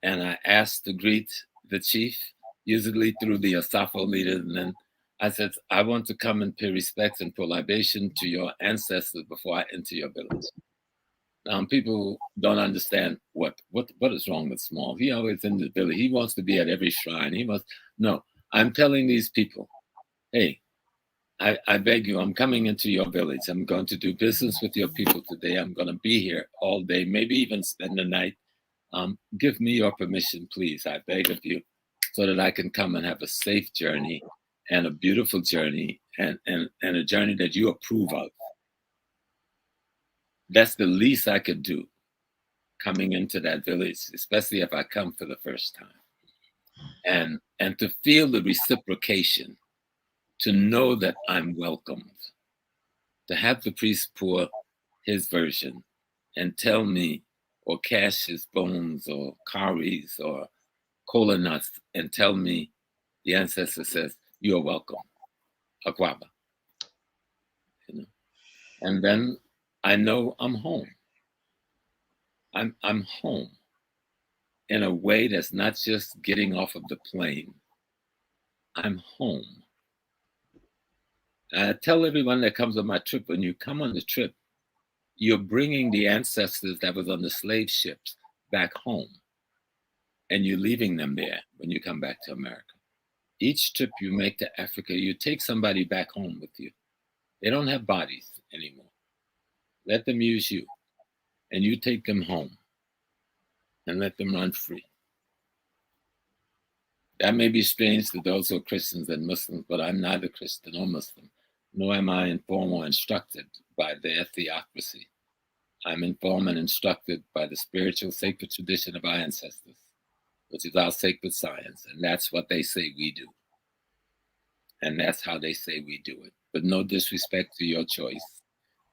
and I ask to greet the chief, usually through the Asafo leader. And then I said, I want to come and pay respects and pour libation to your ancestors before I enter your village. Now, people don't understand what is wrong with Small. He always in the village. He wants to be at every shrine. No, I'm telling these people, hey, I beg you, I'm coming into your village. I'm going to do business with your people today. I'm going to be here all day, maybe even spend the night. Give me your permission, please. I beg of you, so that I can come and have a safe journey and a beautiful journey and a journey that you approve of. That's the least I could do coming into that village, especially if I come for the first time. And to feel the reciprocation, to know that I'm welcomed, to have the priest pour his version and tell me, or cash his bones or cowries or cola nuts and tell me, the ancestor says, you're welcome, Akwaba. You know? And then I know I'm home. I'm home in a way that's not just getting off of the plane. I'm home. I tell everyone that comes on my trip, when you come on the trip, you're bringing the ancestors that was on the slave ships back home, and you're leaving them there when you come back to America. Each trip you make to Africa, you take somebody back home with you. They don't have bodies anymore. Let them use you, and you take them home and let them run free. That may be strange to those who are Christians and Muslims, but I'm neither Christian or Muslim, nor am I informed or instructed by their theocracy. I'm informed and instructed by the spiritual sacred tradition of our ancestors, which is our sacred science, and that's what they say we do. And that's how they say we do it. But no disrespect to your choice.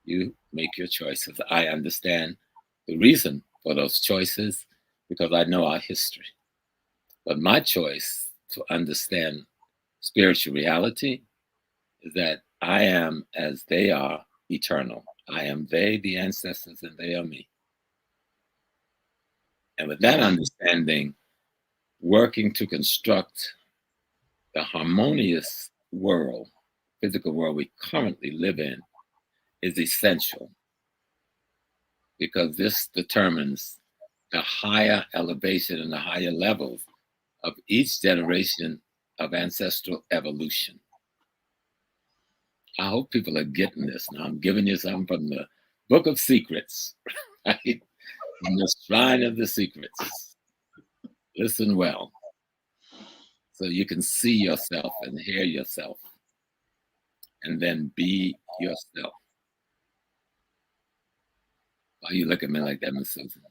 You make your choices. I understand the reason for those choices because I know our history. But my choice to understand spiritual reality is that I am as they are eternal. I am they, the ancestors, and they are me. And with that understanding, working to construct the harmonious world, physical world we currently live in, is essential because this determines the higher elevation and the higher levels of each generation of ancestral evolution. I hope people are getting this now. I'm giving you something from the Book of Secrets, right? From the Shrine of the Secrets. Listen well, so you can see yourself and hear yourself and then be yourself. Why you look at me like that, Miss Susan?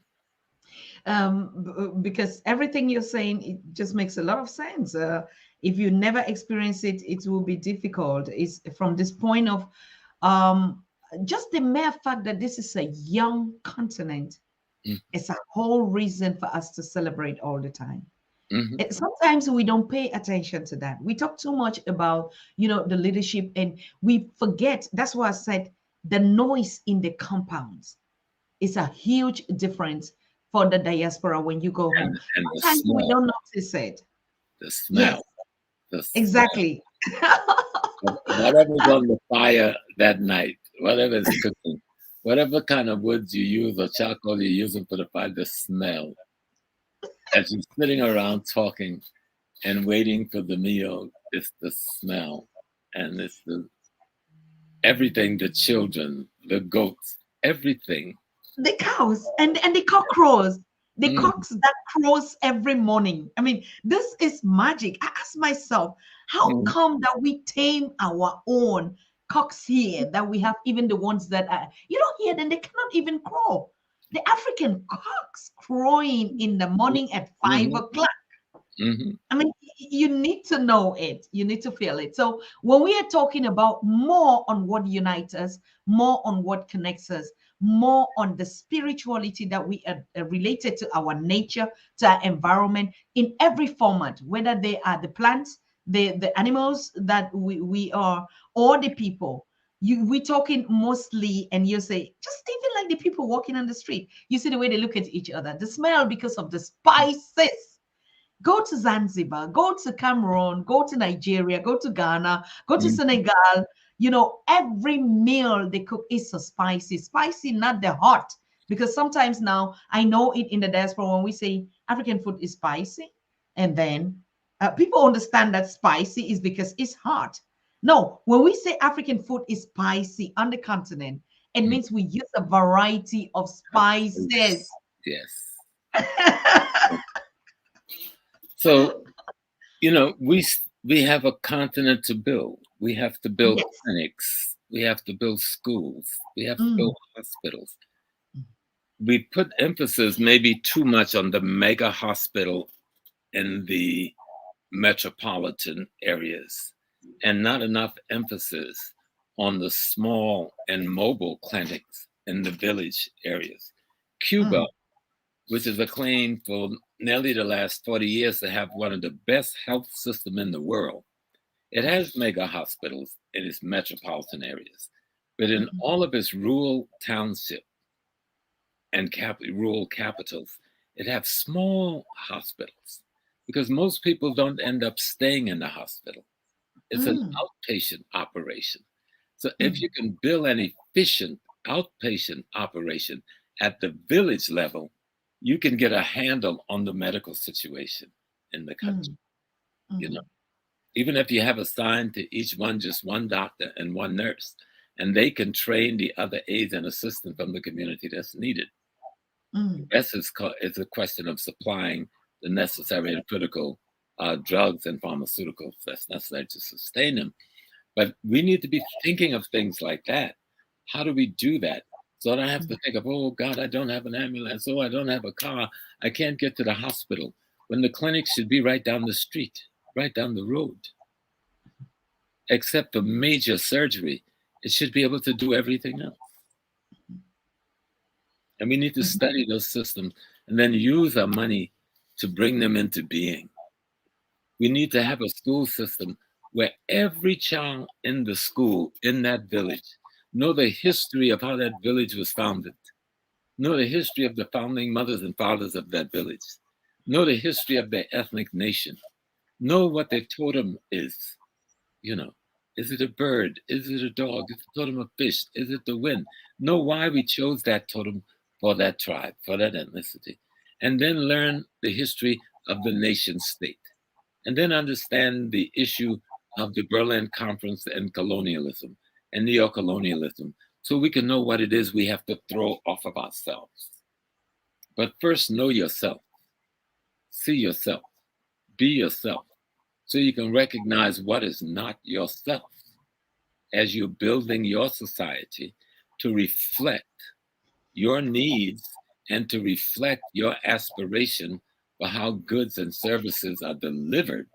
Because everything you're saying, it just makes a lot of sense. If you never experience it, it will be difficult. It's from this point of um, just the mere fact that this is a young continent. Mm. It's a whole reason for us to celebrate all the time. Mm-hmm. Sometimes we don't pay attention to that. We talk too much about, the leadership, and we forget. That's why I said the noise in the compounds is a huge difference for the diaspora when you go home. And the Sometimes we smell, don't notice it. the smell, Yes, the smell. exactly. Whatever's on the fire that night, whatever is cooking, whatever kind of woods you use or charcoal you're using for the fire, the smell. As you're sitting around talking and waiting for the meal, it's the smell. And it's everything, the children, the goats, everything. The cows and the cockroaches, the Mm, cocks that crows every morning. I mean, this is magic. I ask myself, how mm, come that we tame our own cocks here, that we have even the ones that are, you don't hear them, they cannot even crow. The African cocks crowing in the morning at 5 o'clock. mm-hmm. I mean, you need to know it. You need to feel it. So when we are talking about more on what unites us, more on what connects us, more on the spirituality that we are related to our nature, to our environment in every format, whether they are the plants, the animals that we are, or the people. We're talking mostly, and you say, just even like the people walking on the street, you see the way they look at each other, the smell because of the spices. Go to Zanzibar, go to Cameroon, go to Nigeria, go to Ghana, go to Mm, Senegal. Every meal they cook is so spicy. Spicy, not the hot. Because sometimes now I know it in the diaspora when we say African food is spicy, and then people understand that spicy is because it's hot. No, when we say African food is spicy on the continent, it mm. means we use a variety of spices. Yes. So, we have a continent to build. We have to build Yes. clinics. We have to build schools. We have to Mm, build hospitals. We put emphasis maybe too much on the mega hospital in the metropolitan areas and not enough emphasis on the small and mobile clinics in the village areas. Cuba, mm, which is acclaimed for nearly the last 40 years to have one of the best health system in the world. It has mega hospitals in its metropolitan areas, but in mm, all of its rural townships and rural capitals, it has small hospitals because most people don't end up staying in the hospital. It's an mm, outpatient operation. So if mm, you can build an efficient outpatient operation at the village level, you can get a handle on the medical situation in the country. mm, You know, mm, even if you have assigned to each one just one doctor and one nurse, and they can train the other aides and assistants from the community that's needed. mm, This is a question of supplying the necessary and critical drugs and pharmaceuticals that's necessary to sustain them. But we need to be thinking of things like that. How do we do that? So I don't have to think of, oh God, I don't have an ambulance. Oh, I don't have a car. I can't get to the hospital. When the clinic should be right down the street, right down the road. Except for major surgery, it should be able to do everything else. And we need to mm, study those systems and then use our money to bring them into being. We need to have a school system where every child in the school, in that village, know the history of how that village was founded, know the history of the founding mothers and fathers of that village, know the history of their ethnic nation, know what their totem is. Is it a bird? Is it a dog? Is it a totem of fish? Is it the wind? Know why we chose that totem for that tribe, for that ethnicity. And then learn the history of the nation state. And then understand the issue of the Berlin Conference and colonialism and neo-colonialism, so we can know what it is we have to throw off of ourselves. But first, know yourself, see yourself, be yourself, so you can recognize what is not yourself as you're building your society to reflect your needs and to reflect your aspiration for how goods and services are delivered.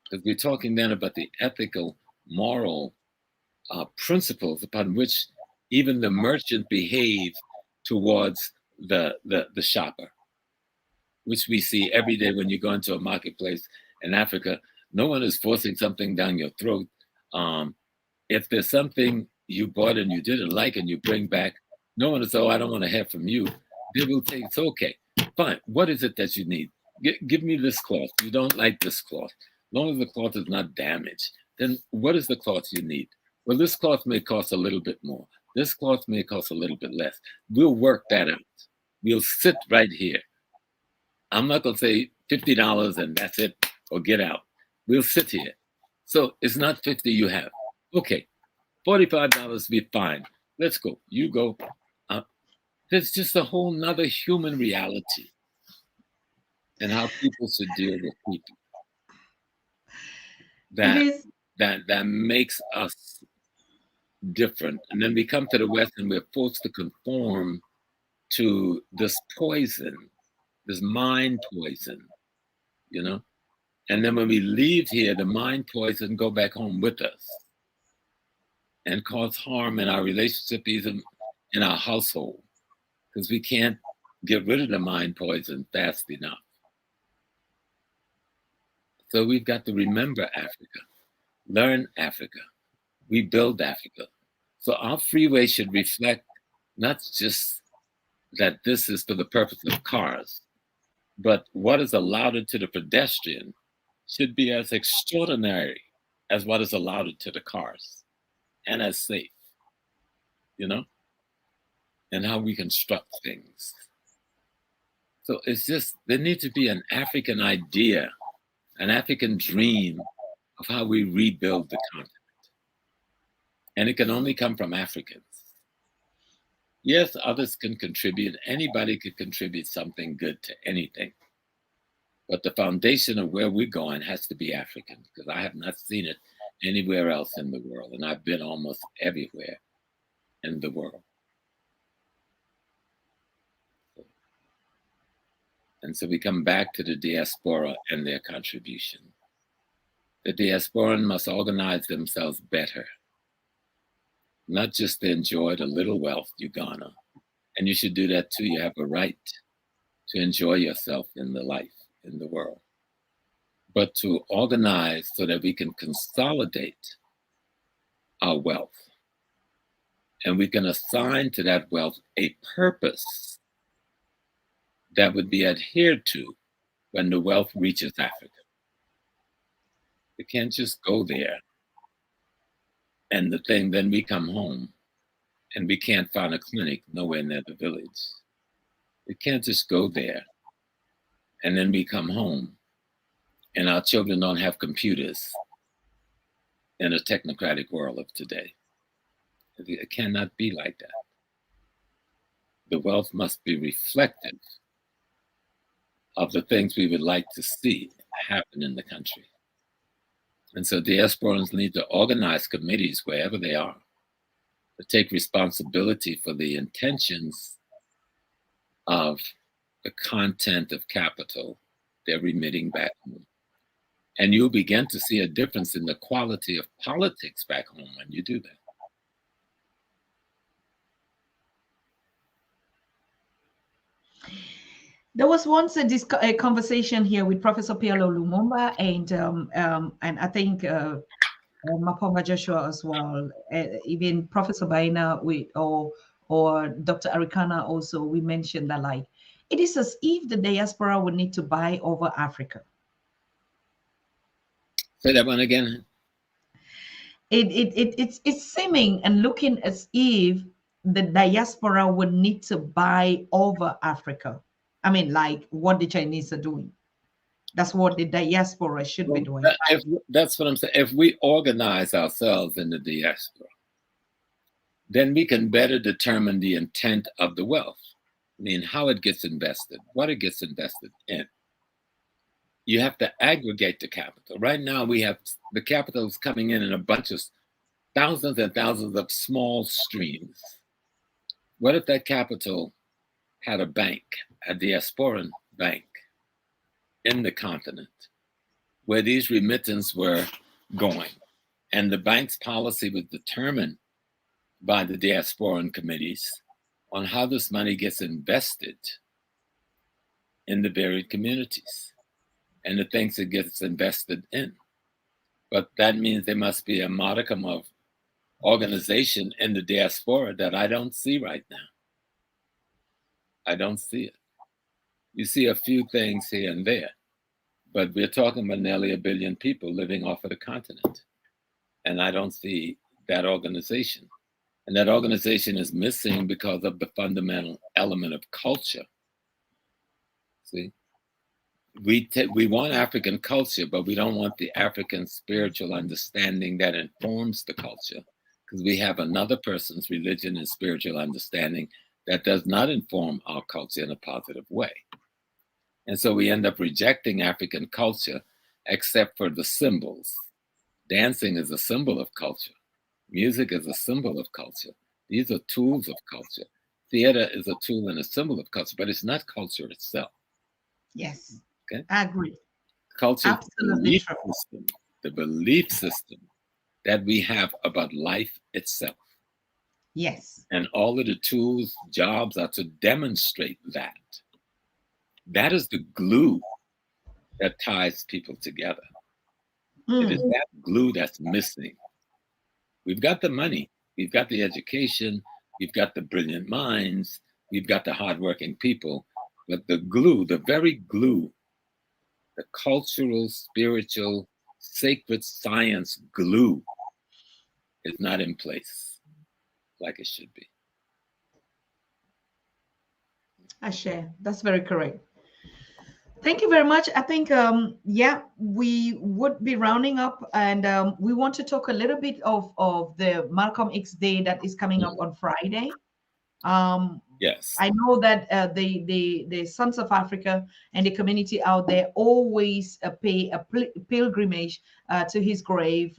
Because we're talking then about the ethical, moral principles upon which even the merchant behave towards the shopper, which we see every day when you go into a marketplace in Africa. No one is forcing something down your throat. If there's something you bought and you didn't like and you bring back, no one is, oh, I don't want to hear from you. They will say, it's okay, fine. What is it that you need? Give me this cloth. You don't like this cloth. As long as the cloth is not damaged, then what is the cloth you need? Well, this cloth may cost a little bit more. This cloth may cost a little bit less. We'll work that out. We'll sit right here. I'm not going to say $50 and that's it, or get out. We'll sit here. So it's not 50 you have. Okay, $45 be fine. Let's go. You go. There's just a whole nother human reality and how people should deal with people. That makes us different. And then we come to the West and we're forced to conform to this poison, this mind poison, you know? And then when we leave here, the mind poison go back home with us and cause harm in our relationship, even in our household, because we can't get rid of the mind poison fast enough. So we've got to remember Africa, learn Africa, rebuild Africa. So our freeway should reflect not just that this is for the purpose of cars, but what is allowed to the pedestrian should be as extraordinary as what is allowed to the cars, and as safe, you know, and how we construct things. So it's just, there needs to be an African idea, an African dream of how we rebuild the continent. And it can only come from Africans. Yes, others can contribute. Anybody could contribute something good to anything. But the foundation of where we're going has to be African, because I have not seen it anywhere else in the world. And I've been almost everywhere in the world. And so we come back to the diaspora and their contribution. The diasporan must organize themselves better, not just to enjoy the little wealth you garner. And you should do that too. You have a right to enjoy yourself in the life, in the world, but to organize so that we can consolidate our wealth. And we can assign to that wealth a purpose that would be adhered to when the wealth reaches Africa. It can't just go there and then we come home and we can't find a clinic nowhere near the village. It can't just go there and then we come home and our children don't have computers in a technocratic world of today. It cannot be like that. The wealth must be reflective of the things we would like to see happen in the country. And so diasporans need to organize committees wherever they are to take responsibility for the intentions of the content of capital they're remitting back home. And you'll begin to see a difference in the quality of politics back home when you do that. There was once a conversation here with Professor Pielo Lumumba and I think Mapomba Joshua as well, even Professor Baina or Dr. Arikana also. We mentioned that like it is as if the diaspora would need to buy over Africa. Say that one again. It's seeming and looking as if the diaspora would need to buy over Africa. I mean, like what the Chinese are doing. That's what the diaspora should be doing. That's what I'm saying. If we organize ourselves in the diaspora, then we can better determine the intent of the wealth. I mean, how it gets invested, what it gets invested in. you have to aggregate the capital. Right now, we have the capital is coming in a bunch of thousands and thousands of small streams. What if that capital had a bank, a diasporan bank in the continent where these remittances were going? And the bank's policy was determined by the diasporan committees on how this money gets invested in the varied communities and the things it gets invested in. But that means there must be a modicum of organization in the diaspora that I don't see right now. I don't see it. You see a few things here and there, but we're talking about nearly 1 billion people living off of the continent. And I don't see that organization. And that organization is missing because of the fundamental element of culture. See, we want African culture, but we don't want the African spiritual understanding that informs the culture, because we have another person's religion and spiritual understanding that does not inform our culture in a positive way. And so we end up rejecting African culture, except for the symbols. Dancing is a symbol of culture. Music is a symbol of culture. These are tools of culture. Theater is a tool and a symbol of culture, but it's not culture itself. Yes. Okay. I agree. Culture, absolutely, the belief system that we have about life itself. Yes. And all of the tools, jobs are to demonstrate that. That is the glue that ties people together. It is that glue that's missing. We've got the money, we've got the education, we've got the brilliant minds, we've got the hardworking people, but the glue, the very glue, the cultural, spiritual, sacred science glue is not in place like it should be. Ashe, that's very correct. Thank you very much. I think, yeah, we would be rounding up, and we want to talk a little bit of the Malcolm X Day that is coming up on Friday. Yes, I know that the Sons of Africa and the community out there always pay a pilgrimage to his grave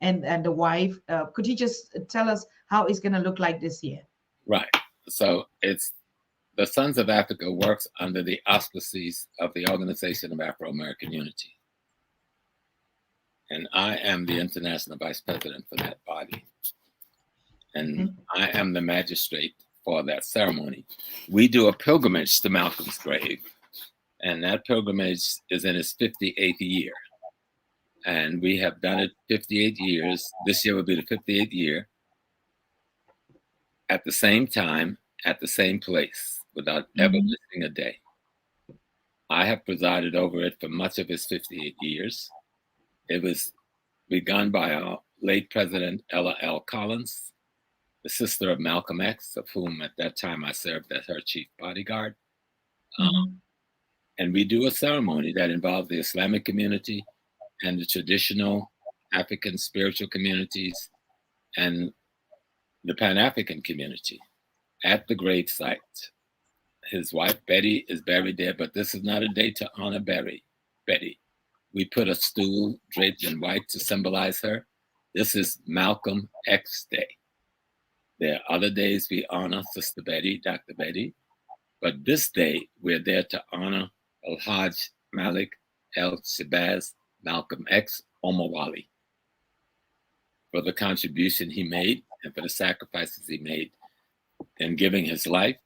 and the wife. Could you just tell us how it's going to look like this year? Right. So it's the Sons of Africa works under the auspices of the Organization of Afro-American Unity. And I am the international vice president for that body. And I am the magistrate for that ceremony. We do a pilgrimage to Malcolm's grave. And that pilgrimage is in its 58th year. And we have done it 58 years. This year will be the 58th year. At the same time, at the same place, without ever missing a day. I have presided over it for much of its 58 years. It was begun by our late president, Ella L. Collins, the sister of Malcolm X, of whom at that time I served as her chief bodyguard. And we do a ceremony that involves the Islamic community and the traditional African spiritual communities and the Pan-African community at the grave site. His wife, Betty, is buried there, but this is not a day to honor Betty. We put a stool draped in white to symbolize her. This is Malcolm X Day. There are other days we honor Sister Betty, Dr. Betty, but this day we're there to honor Al-Hajj Malik El-Shabazz Malcolm X Omowale for the contribution he made and for the sacrifices he made in giving his life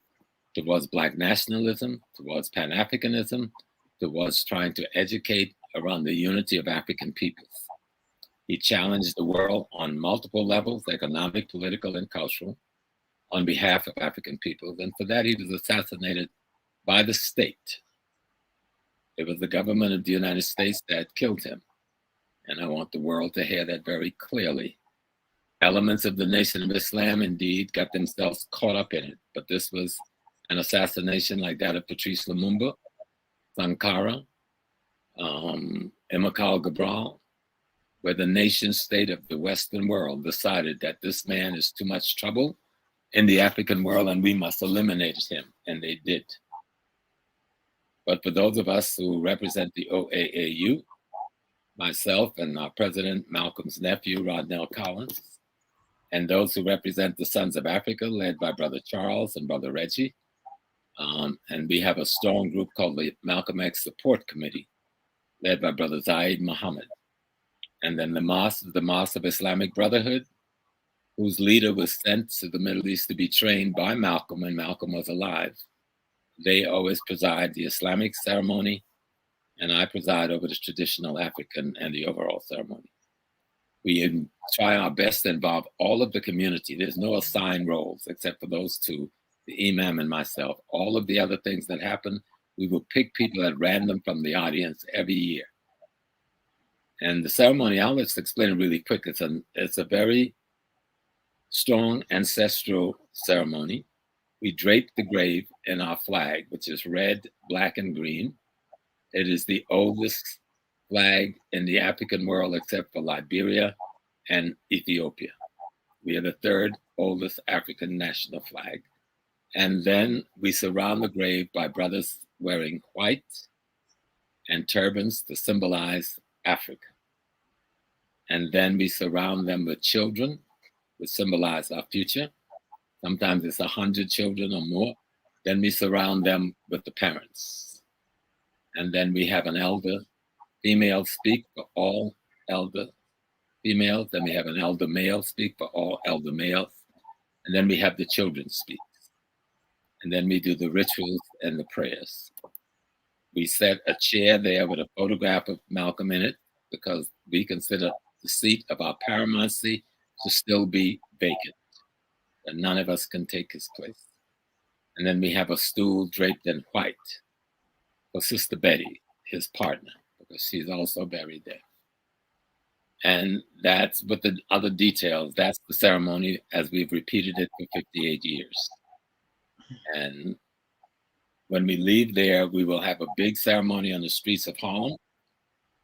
towards Black nationalism, towards Pan-Africanism, towards trying to educate around the unity of African peoples. He challenged the world on multiple levels, economic, political, and cultural, on behalf of African peoples. And for that, he was assassinated by the state. It was the government of the United States that killed him. And I want the world to hear that very clearly. Elements of the Nation of Islam indeed got themselves caught up in it, but this was an assassination like that of Patrice Lumumba, Sankara, Emerkal Cabral, where the nation state of the Western world decided that this man is too much trouble in the African world and we must eliminate him, and they did. But for those of us who represent the OAAU, myself and our president, Malcolm's nephew, Rodnell Collins, and those who represent the Sons of Africa, led by Brother Charles and Brother Reggie. And we have a strong group called the Malcolm X Support Committee, led by Brother Zaid Muhammad. And then the Mosque of Islamic Brotherhood, whose leader was sent to the Middle East to be trained by Malcolm when Malcolm was alive. They always preside the Islamic ceremony, and I preside over the traditional African and the overall ceremony. We try our best to involve all of the community. There's no assigned roles except for those two, the imam and myself. All of the other things that happen, we will pick people at random from the audience every year. And the ceremony, I'll just explain it really quick. It's a very strong ancestral ceremony. We drape the grave in our flag, which is red, black, and green. It is the oldest flag in the African world except for Liberia and Ethiopia. We are the third oldest African national flag. And then we surround the grave by brothers wearing white and turbans to symbolize Africa. And then we surround them with children, which symbolize our future. Sometimes it's 100 children or more. Then we surround them with the parents. And then we have an elder female speak for all elder females. Then we have an elder male speak for all elder males. And then we have the children speak. And then we do the rituals and the prayers. We set a chair there with a photograph of Malcolm in it because we consider the seat of our paramountcy to still be vacant, that none of us can take his place. And then we have a stool draped in white for Sister Betty, his partner, because she's also buried there. And that's with the other details. That's the ceremony as we've repeated it for 58 years. And when we leave there, we will have a big ceremony on the streets of Harlem,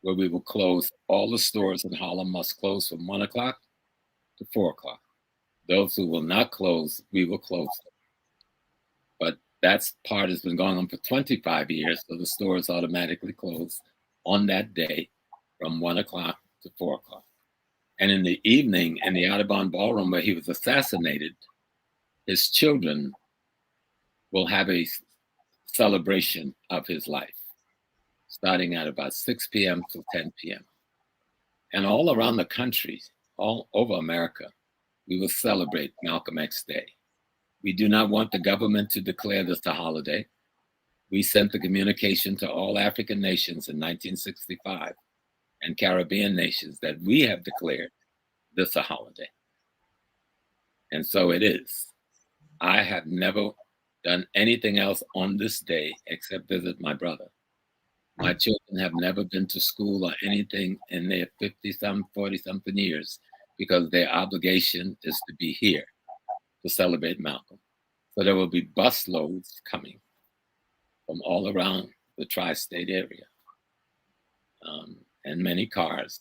where we will close all the stores in Harlem must close from 1 o'clock to 4 o'clock. Those who will not close, we will close them. But that part has been going on for 25 years, so the stores automatically close on that day from 1 o'clock to 4 o'clock. And in the evening, in the Audubon Ballroom where he was assassinated, his children will have a celebration of his life, starting at about 6 p.m. to 10 p.m. And all around the country, all over America, we will celebrate Malcolm X Day. We do not want the government to declare this a holiday. We sent the communication to all African nations in 1965 and Caribbean nations that we have declared this a holiday. And so it is. I have never done anything else on this day except visit my brother. My children have never been to school or anything in their 50-some, 40-something years because their obligation is to be here to celebrate Malcolm. So there will be busloads coming from all around the tri-state area and many cars.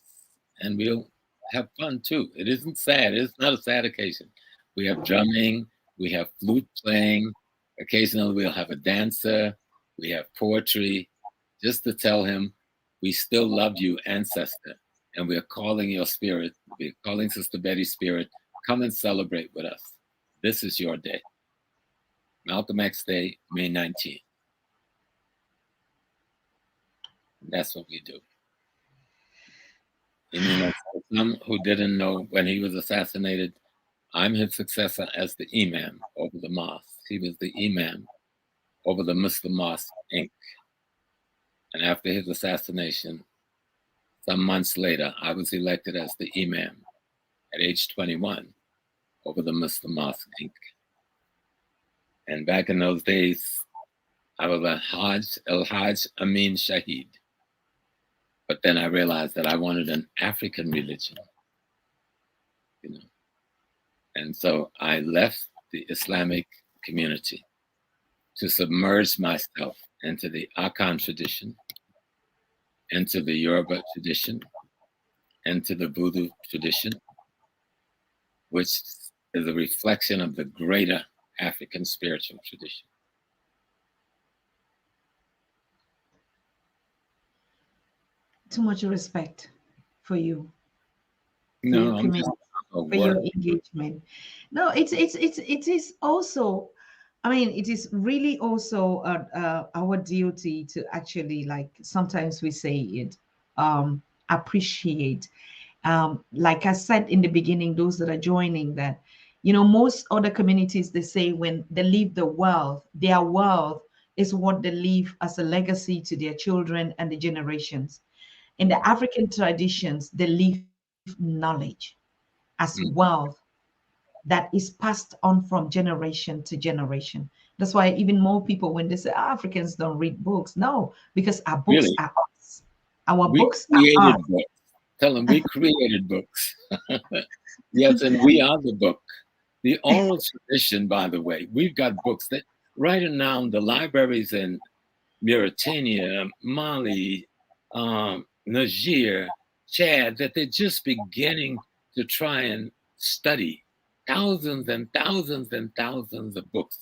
And we'll have fun too. It isn't sad. It's not a sad occasion. We have drumming, we have flute playing. Occasionally we'll have a dancer. We have poetry, just to tell him we still love you, ancestor, and we're calling your spirit, we're calling Sister Betty's spirit, come and celebrate with us. This is your day. Malcolm X Day, May 19th. That's what we do. And you know, for some who didn't know, when he was assassinated, I'm his successor as the imam over the mosque. He was the imam over the Muslim Mosque, Inc. And after his assassination, some months later, I was elected as the imam at age 21 over the Muslim Mosque, Inc. And back in those days, I was El Hajj Amin Shahid. But then I realized that I wanted an African religion, you know. And so I left the Islamic community to submerge myself into the Akan tradition, into the Yoruba tradition, into the Voodoo tradition, which is a reflection of the greater African spiritual tradition. too much respect for you, for your No, I'm just commitment, a for your work. engagement. No, it is also, I mean, it is really also our duty to actually, like, sometimes we say it, appreciate. Like I said in the beginning, those that are joining, that, most other communities, they say when they leave the wealth, their wealth is what they leave as a legacy to their children and the generations. In the African traditions, they leave knowledge as Mm, wealth that is passed on from generation to generation. That's why even more people, when they say, Africans don't read books, no, because our books really, are us. Our we books are created us. books. Tell them we created books. Yes, and we are the book. The oral tradition, by the way, we've got books that right now the libraries in Mauritania, Mali, Niger, Chad, that they're just beginning to try and study thousands and thousands and thousands of books.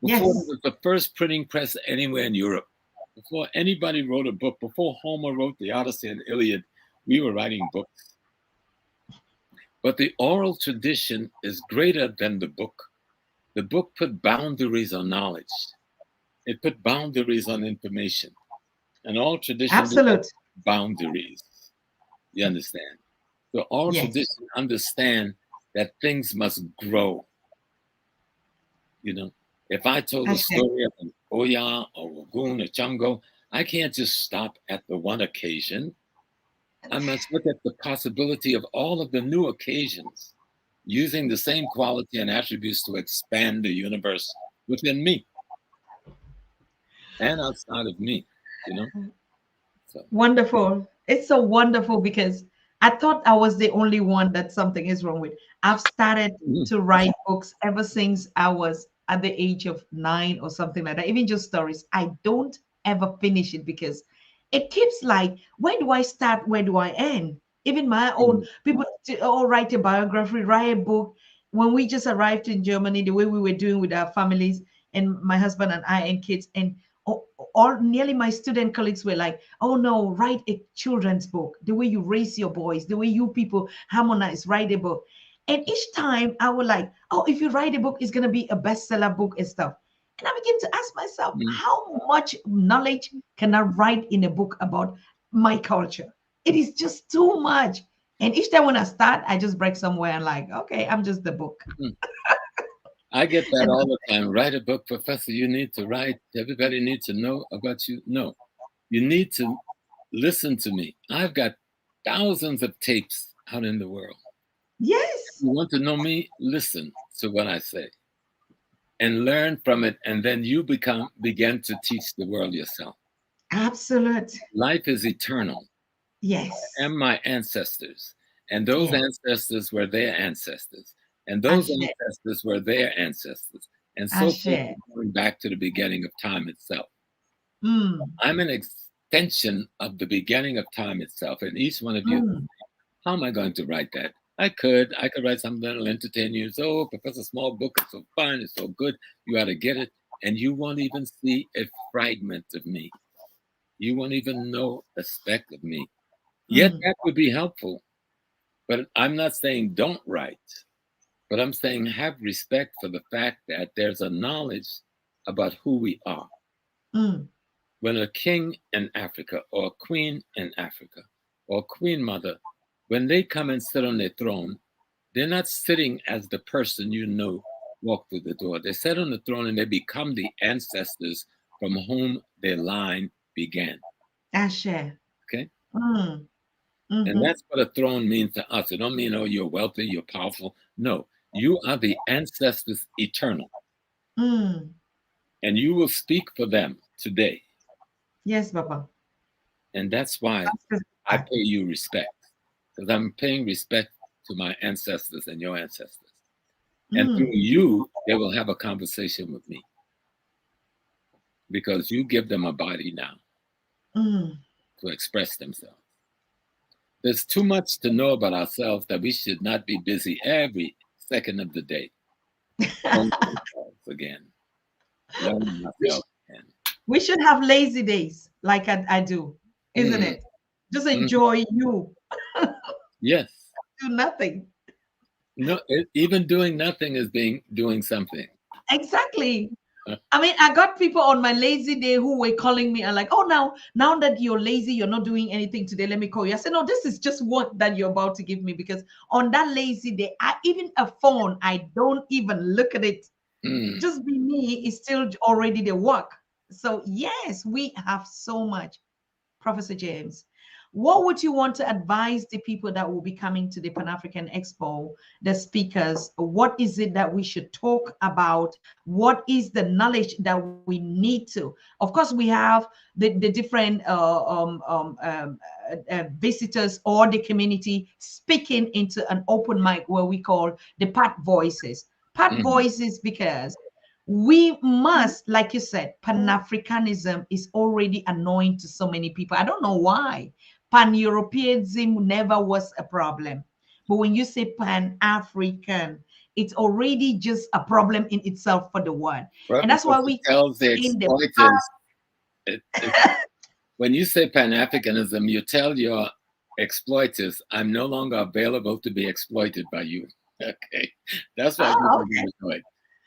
Before there Yes, was the first printing press anywhere in Europe, before anybody wrote a book, before Homer wrote the Odyssey and Iliad, we were writing books. But the oral tradition is greater than the book. The book put boundaries on knowledge. It put boundaries on information. And all tradition do absolute. boundaries. You understand? So all Yes. tradition understand that things must grow. If I told a Hashtag. story of an Oya or Ogun or Chango, I can't just stop at the one occasion. I must look at the possibility of all of the new occasions, using the same quality and attributes to expand the universe within me and outside of me, you know? So, Wonderful. It's so wonderful because I thought I was the only one that something is wrong with. I've started mhm. to write books ever since I was at the age of 9 or something like that, even just stories. I don't ever finish it because it keeps like, where do I start? Where do I end? Even my own people all write a biography, write a book. When we just arrived in Germany, the way we were doing with our families and my husband and I and kids, and all nearly my student colleagues were like, oh no, write a children's book, the way you raise your boys, the way you people harmonize, write a book. And each time I would like, oh, if you write a book, it's going to be a bestseller book and stuff. And I begin to ask myself, Mhm. how much knowledge can I write in a book about my culture? It is just too much. And each time when I start, I just break somewhere and like, okay, I'm just the book. Mhm. I get that And all the time. Write a book, professor. You need to write. Everybody needs to know about you. No, you need to listen to me. I've got thousands of tapes out in the world. yes, You want to know me? Listen to what I say and learn from it, and then you begin to teach the world yourself. absolute. Life is eternal. Yes, And my ancestors, and those yes. ancestors were their ancestors, and I those share. ancestors were their ancestors, and I so forth, share. going back to the beginning of time itself. Mm, I'm an extension of the beginning of time itself, and each one of you, mm, how am I going to write that? I could write something that'll entertain you. So, Professor Small book is so fine, it's so good, you ought to get it, and you won't even see a fragment of me. You won't even know a speck of me. Yet mm, that would be helpful. But I'm not saying don't write, but I'm saying have respect for the fact that there's a knowledge about who we are. mm. When a king in Africa or a queen in Africa or a queen mother, when they come and sit on their throne, they're not sitting as the person you know walked through the door. They sit on the throne and they become the ancestors from whom their line began. I share. Okay? Mm, And mm-hmm, that's what a throne means to us. It don't mean, oh, you're wealthy, you're powerful. No, you are the ancestors eternal, mm. and you will speak for them today. Yes, Papa. And that's why Absolutely. I pay you respect, because I'm paying respect to my ancestors and your ancestors. And through Mm, you, they will have a conversation with me because you give them a body now mm. to express themselves. There's too much to know about ourselves that we should not be busy every second of the day. Learning ourselves again. Learning we, sh- ourselves again. we should have lazy days like I do, isn't Mm, it? Just enjoy you. Yes. Do nothing. No, even doing nothing is doing something. Exactly. I mean, I got people on my lazy day who were calling me and like, oh, now that you're lazy, you're not doing anything today. Let me call you. I said, no, this is just work that you're about to give me, because on that lazy day, even a phone, I don't even look at it. Just be me is still already the work. So yes, we have so much. Professor James, what would you want to advise the people that will be coming to the Pan African Expo, the speakers? What is it that we should talk about? What is the knowledge that we need to? Of course, we have the different visitors or the community speaking into an open mic where we call the Pat Voices. Pat Voices, because we must, like you said, Pan-Africanism is already annoying to so many people. I don't know why. Pan-Europeanism never was a problem. But when you say Pan-African, it's already just a problem in itself for the word. Right, And that's why we tells the in the exploiters. When you say Pan-Africanism, you tell your exploiters, I'm no longer available to be exploited by you. Okay. That's why okay.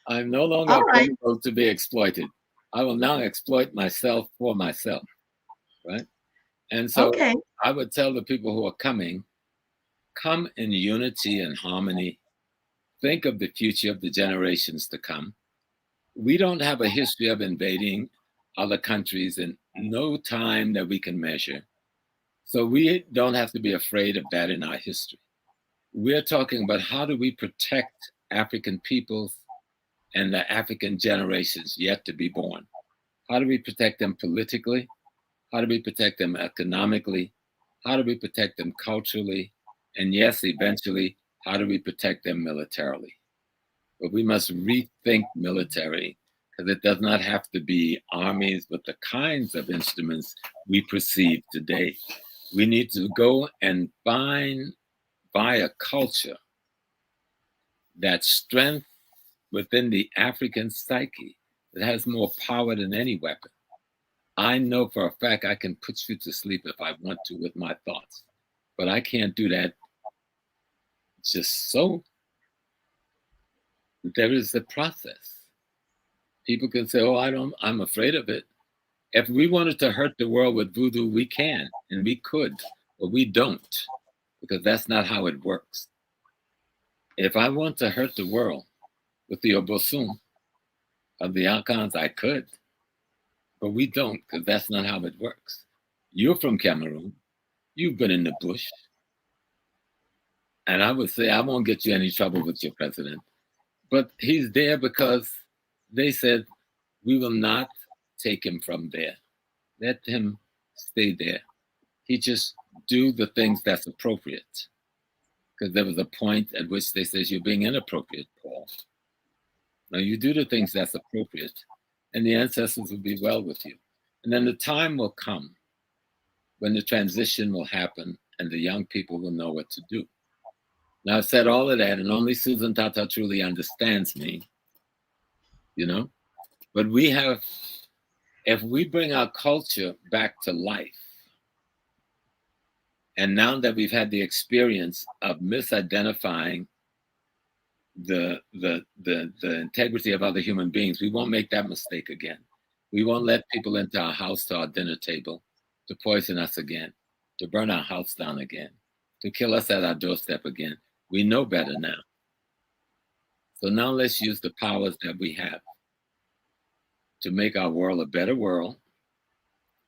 I'm no longer available to be exploited. I will now exploit myself for myself. Right. And so I would tell the people who are coming, come in unity and harmony. Think of the future of the generations to come. We don't have a history of invading other countries in no time that we can measure. So we don't have to be afraid of that in our history. We're talking about how do we protect African peoples and the African generations yet to be born. How do we protect them politically? How do we protect them economically? How do we protect them culturally? And yes, eventually, how do we protect them militarily? But we must rethink military, because it does not have to be armies, but the kinds of instruments we perceive today. We need to go and buy a culture that strength within the African psyche that has more power than any weapon. I know for a fact I can put you to sleep if I want to with my thoughts, but I can't do that just so. There is a process. People can say, oh, I'm afraid of it. If we wanted to hurt the world with voodoo, we can, and we could, but we don't, because that's not how it works. If I want to hurt the world with the Obosun of the Akans, I could, but we don't, because that's not how it works. You're from Cameroon. You've been in the bush. And I would say, I won't get you any trouble with your president. But he's there because they said, we will not take him from there. Let him stay there. He just do the things that's appropriate. Because there was a point at which they said, you're being inappropriate, Paul. Now you do the things that's appropriate, and the ancestors will be well with you. And then the time will come when the transition will happen and the young people will know what to do. Now, I've said all of that, and only Susan Tata truly understands me, you know? But we have, if we bring our culture back to life, and now that we've had the experience of misidentifying the integrity of other human beings, we won't make that mistake again. We won't let people into our house, to our dinner table, to poison us again, to burn our house down again, to kill us at our doorstep again. We know better now. So now let's use the powers that we have to make our world a better world.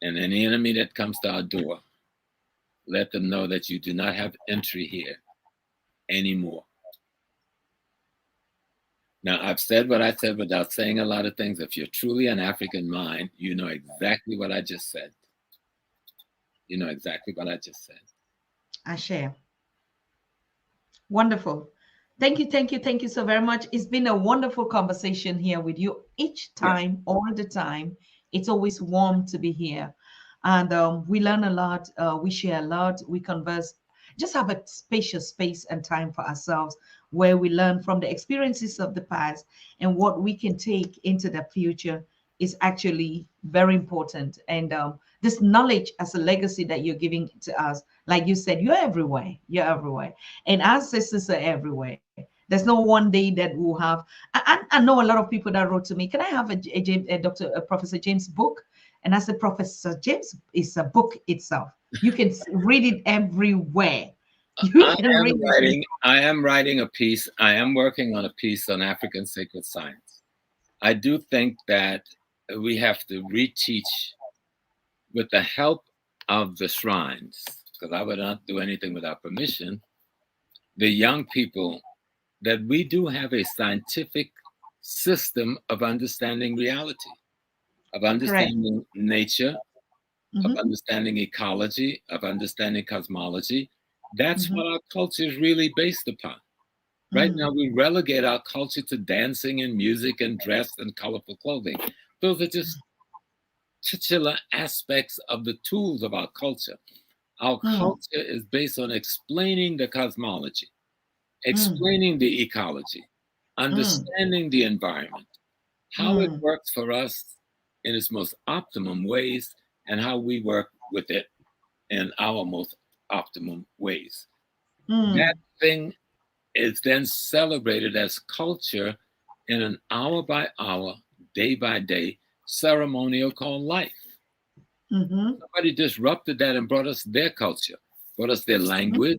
And any enemy that comes to our door, let them know that you do not have entry here anymore. Now, I've said what I said without saying a lot of things. If you're truly an African mind, you know exactly what I just said. You know exactly what I just said. I share. Wonderful. Thank you so very much. It's been a wonderful conversation here with you each time, all the time. It's always warm to be here. And we learn a lot. We share a lot. We converse. Just have a spacious space and time for ourselves where we learn from the experiences of the past and what we can take into the future is actually very important. And this knowledge as a legacy that you're giving to us, like you said, you're everywhere. You're everywhere. And our sisters are everywhere. There's no one day that we'll have. I know a lot of people that wrote to me, can I have a Professor James book? And I said, Professor James is a book itself. You can read it everywhere. You can read it. I am writing a piece. I am working on a piece on African sacred science. I do think that we have to reteach, with the help of the shrines, because I would not do anything without permission, the young people, that we do have a scientific system of understanding reality, of understanding nature, of understanding ecology, of understanding cosmology. That's what our culture is really based upon. Right now, we relegate our culture to dancing and music and dress and colorful clothing. Those are just titular aspects of the tools of our culture. Our culture is based on explaining the cosmology, explaining the ecology, understanding the environment, how it works for us in its most optimum ways, and how we work with it in our most optimum ways. That thing is then celebrated as culture in an hour by hour, day by day ceremonial called life. Somebody disrupted that and brought us their culture, brought us their language,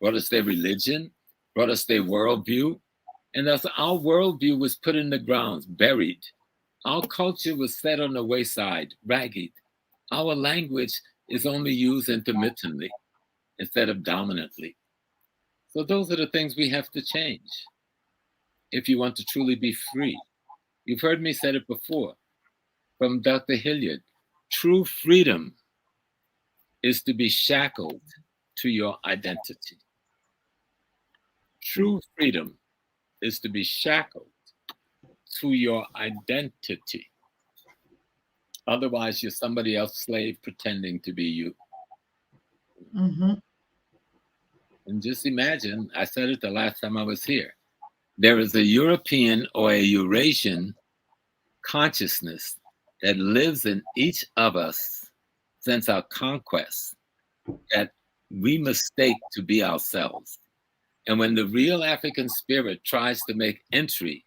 brought us their religion, brought us their worldview. And thus our worldview was put in the grounds, buried. Our culture was set on the wayside, ragged. Our language is only used intermittently instead of dominantly. So those are the things we have to change if you want to truly be free. You've heard me say it before from Dr. Hilliard. True freedom is to be shackled to your identity. True freedom is to be shackled to your identity. Otherwise, you're somebody else's slave pretending to be you. And just imagine, I said it the last time I was here, there is a European or a Eurasian consciousness that lives in each of us since our conquest that we mistake to be ourselves. And when the real African spirit tries to make entry,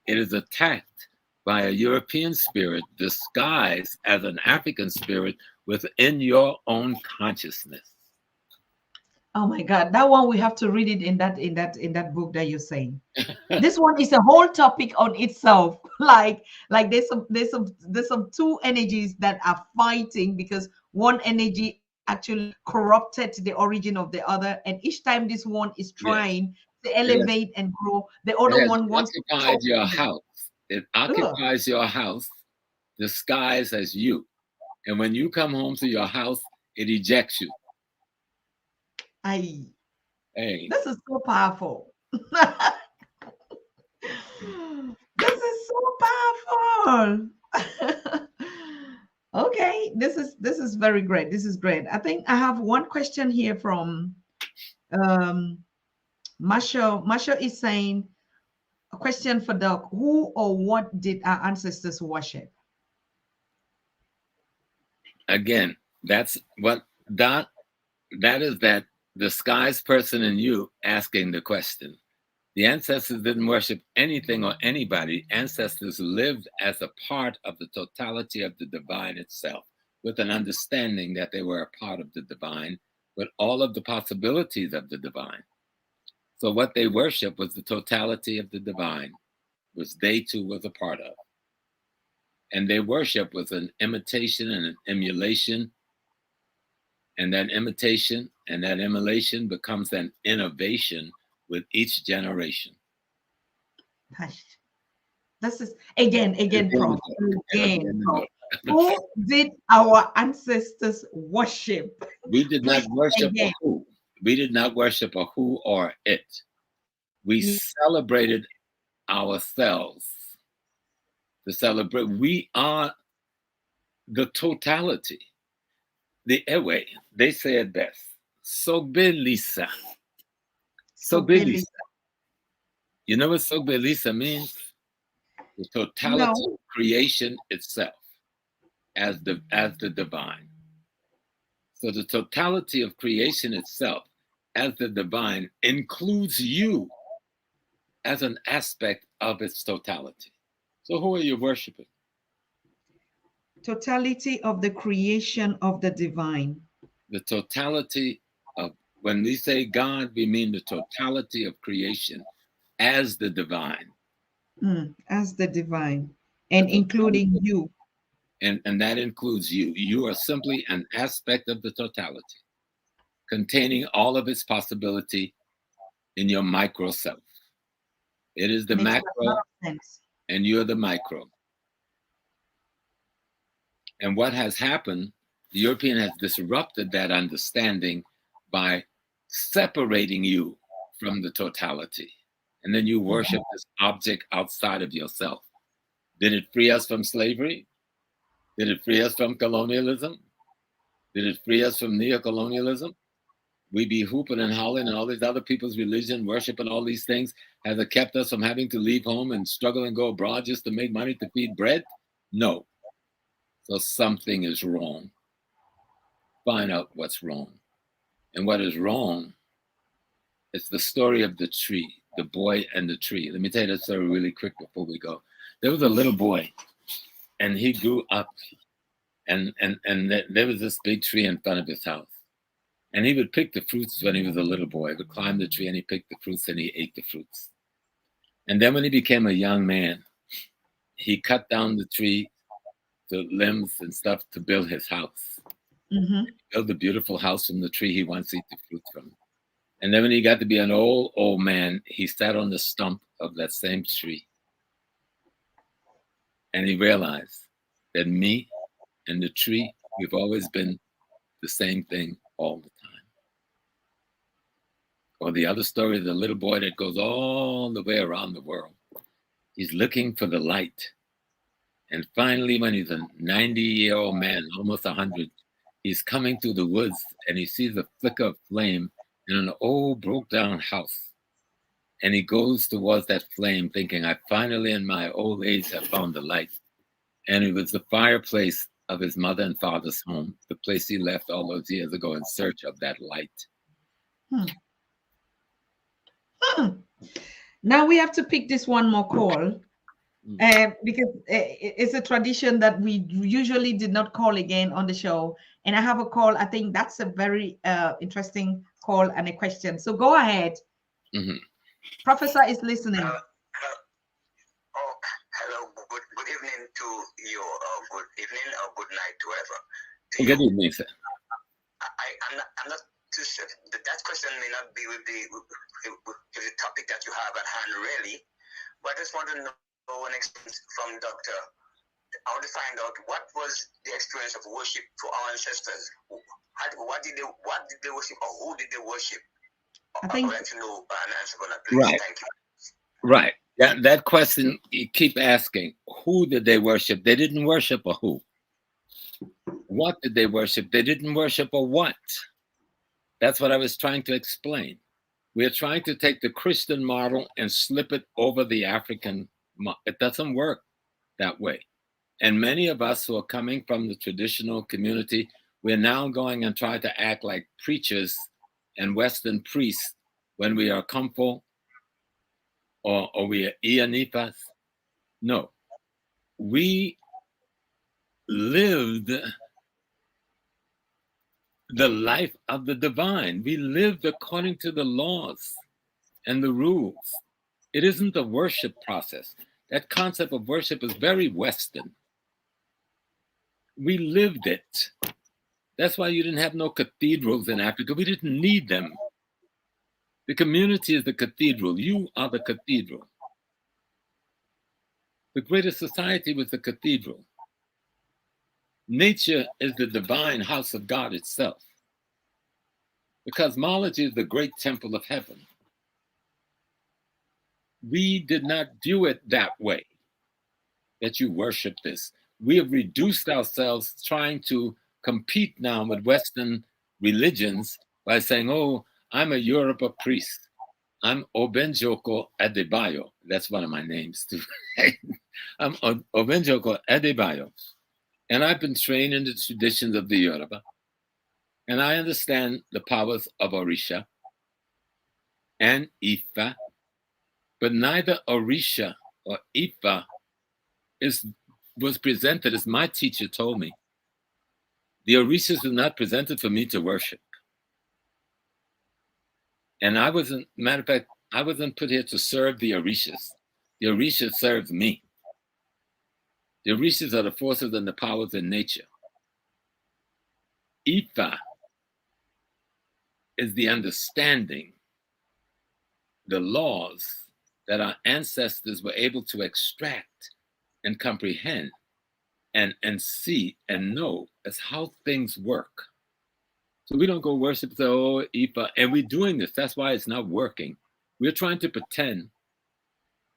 it is attacked by a European spirit disguised as an African spirit within your own consciousness. Oh my God, that one we have to read it in that book that you're saying. This one is a whole topic on itself. Like there's some two energies that are fighting because one energy actually corrupted the origin of the other, and each time this one is trying to elevate and grow, the other one wants to occupy your house. It occupies your house disguised as you, and when you come home to your house, it ejects you. Hey, this is so powerful. This is so powerful. Okay, this is very great. This is great. I think I have one question here from Marshall. Marshall is saying, a question for Doc: who or what did our ancestors worship? Again, that's what that is, that disguised person in you asking the question. The ancestors didn't worship anything or anybody. Ancestors lived as a part of the totality of the divine itself, with an understanding that they were a part of the divine, with all of the possibilities of the divine. So what they worshiped was the totality of the divine, which they too was a part of. And their worship was an imitation and an emulation. And that imitation and that emulation becomes an innovation with each generation. This is again, Prof. Who did our ancestors worship? We did not worship a who. We did not worship a who or it. We celebrated ourselves. To celebrate, we are the totality. The Ewe, they say it best. Sogbelisa. Sogbelisa. You know what Sogbelisa means? The totality of creation itself as the divine. So the totality of creation itself as the divine includes you as an aspect of its totality. So who are you worshiping? Totality of the creation of the divine. The totality of, when we say God, we mean the totality of creation as the divine. As the divine, and including you. And that includes you. You are simply an aspect of the totality, containing all of its possibility in your micro self. It is the macro, and you're the micro. And what has happened, the European has disrupted that understanding by separating you from the totality. And then you worship this object outside of yourself. Did it free us from slavery? Did it free us from colonialism? Did it free us from neocolonialism? We be hooping and hollering and all these other people's religion, worship and all these things. Has it kept us from having to leave home and struggle and go abroad just to make money to feed bread? No. So something is wrong. Find out what's wrong. And what is wrong is the story of the tree, the boy and the tree. Let me tell you that story really quick before we go. There was a little boy, and he grew up, and there was this big tree in front of his house. And he would pick the fruits when he was a little boy. He would climb the tree and he picked the fruits and he ate the fruits. And then when he became a young man, he cut down the tree, the limbs and stuff to build his house. He built a beautiful house from the tree he wants to eat the fruit from. And then when he got to be an old man, he sat on the stump of that same tree. And he realized that me and the tree, we've always been the same thing all the time. Or the other story of the little boy that goes all the way around the world. He's looking for the light. And finally, when he's a 90-year-old man, almost 100, he's coming through the woods and he sees a flicker of flame in an old broke-down house. And he goes towards that flame thinking, I finally in my old age have found the light. And it was the fireplace of his mother and father's home, the place he left all those years ago in search of that light. Now we have to pick this one more call because it's a tradition that we usually did not call again on the show. And I have a call. I think that's a very interesting call and a question. So go ahead. Professor is listening. Hello. Good evening to you. Good evening or good night to whoever. Good evening, sir. I'm not too sure. That question may not be with the topic that you have at hand, really. But I just want to know an experience from Doctor. I want to find out what was the experience of worship for our ancestors. What did they worship, or who did they worship? I think. I'd like to know an answer for that, please. Right. Thank you. Right. That question you keep asking. Who did they worship? They didn't worship a who. What did they worship? They didn't worship a what. That's what I was trying to explain. We are trying to take the Christian model and slip it over the African model. It doesn't work that way. And many of us who are coming from the traditional community, we're now going and trying to act like preachers and Western priests when we are Kampo or we are Ianipas. No. We lived the life of the divine. We lived according to the laws and the rules. It isn't a worship process. That concept of worship is very Western. We lived it. That's why you didn't have no cathedrals in Africa. We didn't need them. The community is the cathedral. You are the cathedral. The greatest society was the cathedral. Nature is the divine house of God itself. The cosmology is the great temple of heaven. We did not do it that way, that you worship this. We have reduced ourselves trying to compete now with Western religions by saying, oh, I'm a Yoruba priest. I'm Obenjoko Adebayo. That's one of my names too. I'm Obenjoko Adebayo, and I've been trained in the traditions of the Yoruba, and I understand the powers of Orisha and Ifa, but neither Orisha or Ifa was presented as my teacher told me. The Orishas were not presented for me to worship. And matter of fact, I wasn't put here to serve the Orishas. The Orishas serves me. The Orishas are the forces and the powers in nature. Ifa is the understanding, the laws that our ancestors were able to extract and comprehend and see and know as how things work. So we don't go worship the Ifa, and we're doing this. That's why it's not working. We're trying to pretend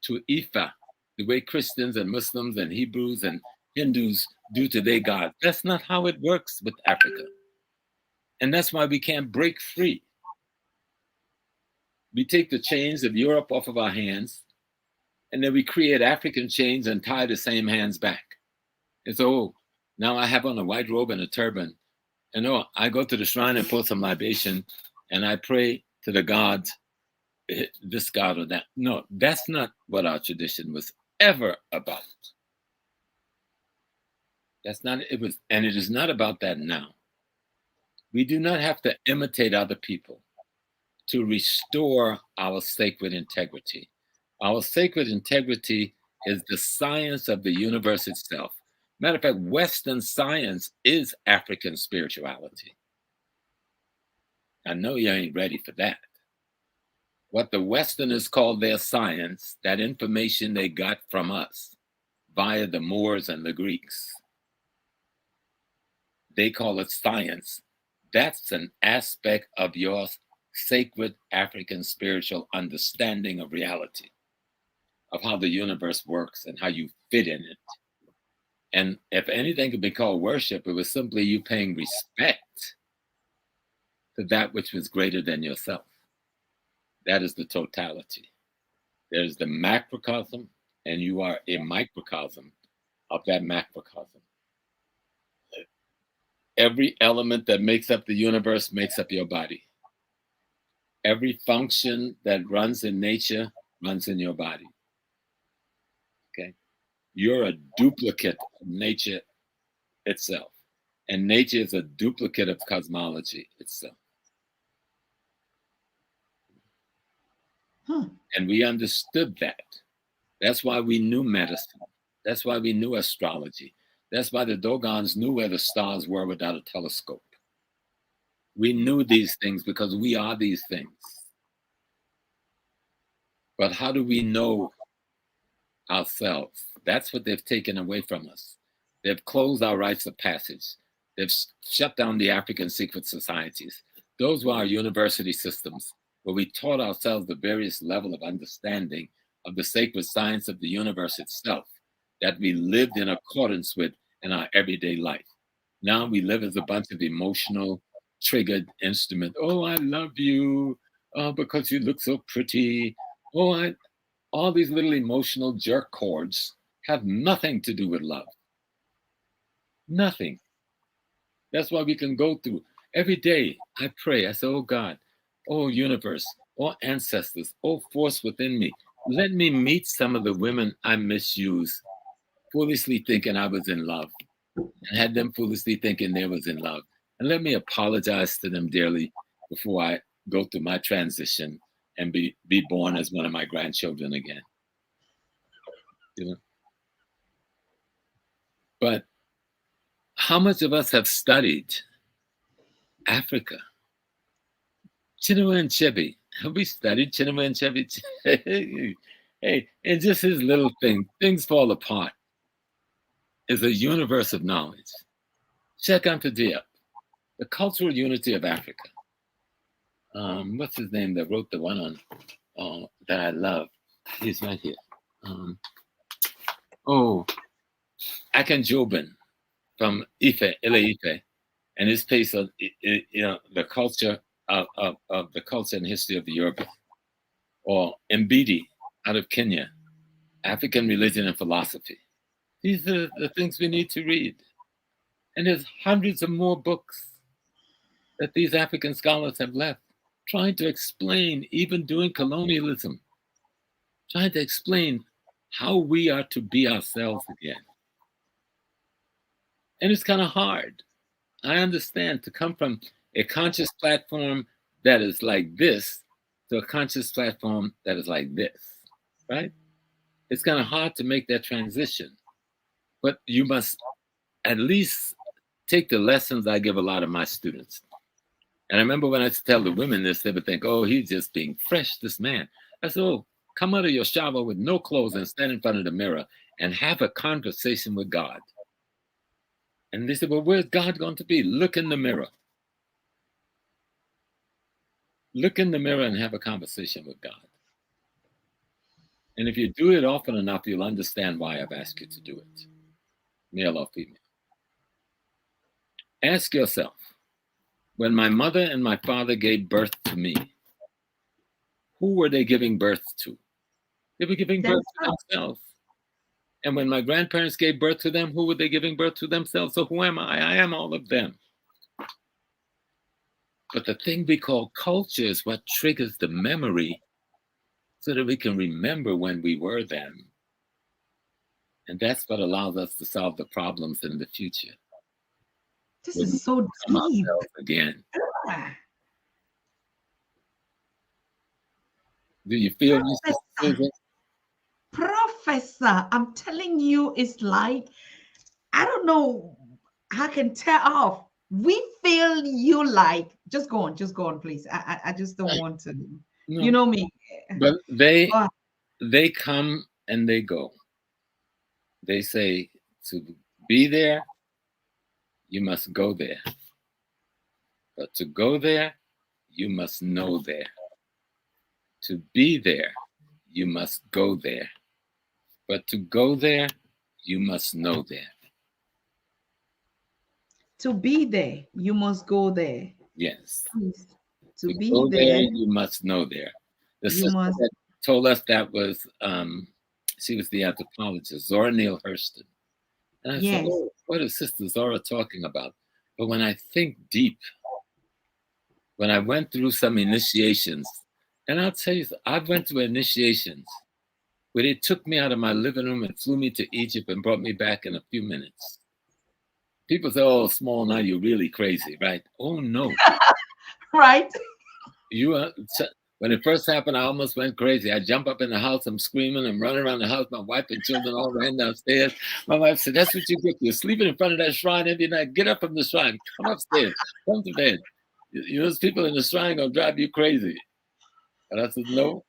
to Ifa the way Christians and Muslims and Hebrews and Hindus do to their God. That's not how it works with Africa. And that's why we can't break free. We take the chains of Europe off of our hands, and then we create African chains and tie the same hands back. And so now I have on a white robe and a turban. And I go to the shrine and pour some libation, and I pray to the gods, this God or that. No, that's not what our tradition was ever about. That's not, it was, and it is not about that now. We do not have to imitate other people to restore our sacred integrity. Our sacred integrity is the science of the universe itself. Matter of fact, Western science is African spirituality. I know you ain't ready for that. What the Westerners call their science, that information they got from us via the Moors and the Greeks, they call it science. That's an aspect of your sacred African spiritual understanding of reality, of how the universe works and how you fit in it. And if anything could be called worship, it was simply you paying respect to that which was greater than yourself. That is the totality. There's the macrocosm, and you are a microcosm of that macrocosm. Every element that makes up the universe makes up your body. Every function that runs in nature runs in your body. Okay? You're a duplicate of nature itself. And nature is a duplicate of cosmology itself. And we understood that. That's why we knew medicine. That's why we knew astrology. That's why the Dogons knew where the stars were without a telescope. We knew these things because we are these things. But how do we know ourselves? That's what they've taken away from us. They've closed our rites of passage. They've shut down the African secret societies. Those were our university systems, where we taught ourselves the various level of understanding of the sacred science of the universe itself that we lived in accordance with in our everyday life. Now we live as a bunch of emotional, triggered instruments. Oh, I love you. Oh, because you look so pretty. Oh, all these little emotional jerk chords have nothing to do with love. Nothing. That's why we can go through every day. I pray. I say, oh God, oh universe, oh ancestors, oh force within me. Let me meet some of the women I misused, foolishly thinking I was in love, and had them foolishly thinking they was in love. And let me apologize to them dearly before I go through my transition and be born as one of my grandchildren again. You know? But how much of us have studied Africa? Chinua Achebe. Have we studied Chinua Achebe? Hey, and just his little thing, things fall apart, is a universe of knowledge. Check Anta Diop, the cultural unity of Africa. What's his name that wrote the one on that I love? He's right here. Akan Jobin from Ife, Ile Ife, and his piece of the culture of the culture and history of the Yoruba, or Mbidi out of Kenya, African religion and philosophy. These are the things we need to read. And there's hundreds of more books that these African scholars have left, trying to explain, even during colonialism, trying to explain how we are to be ourselves again. And it's kind of hard. I understand, to come from a conscious platform that is like this to a conscious platform that is like this, right? It's kind of hard to make that transition. But you must at least take the lessons I give a lot of my students. And I remember when I tell the women this, they would think, oh, he's just being fresh, this man. I said, oh, come out of your shower with no clothes and stand in front of the mirror and have a conversation with God. And they said, well, where's God going to be? Look in the mirror. Look in the mirror and have a conversation with God. And if you do it often enough, you'll understand why I've asked you to do it, male or female. Ask yourself, when my mother and my father gave birth to me, who were they giving birth to? They were giving birth to themselves. And when my grandparents gave birth to them, who were they giving birth to themselves? So who am I? I am all of them. But the thing we call culture is what triggers the memory so that we can remember when we were them. And that's what allows us to solve the problems in the future. This is so deep. Again. Do you feel this? Professor, I'm telling you, it's like, I don't know, I can tell off. We feel you like, just go on, please. I just don't want to, no. You know me. But they come and they go. They say to be there, you must go there. But to go there, you must know there. To be there, you must go there. But to go there, you must know there. To be there, you must go there. Yes. Please. To be go there, you must know there. The sister that told us that was, she was the anthropologist, Zora Neale Hurston. And I said, oh, what is Sister Zora talking about? But when I think deep, when I went through some initiations, and I'll tell you, I went through initiations where they took me out of my living room and flew me to Egypt and brought me back in a few minutes. People say, oh, Small, now you're really crazy, right? Oh, no. Right. You are, when it first happened, I almost went crazy. I jump up in the house, I'm screaming, I'm running around the house. My wife and children all ran downstairs. My wife said, that's what you get. You're sleeping in front of that shrine every night. Get up from the shrine. Come upstairs. Come to bed. You know, those people in the shrine going to drive you crazy. And I said, no,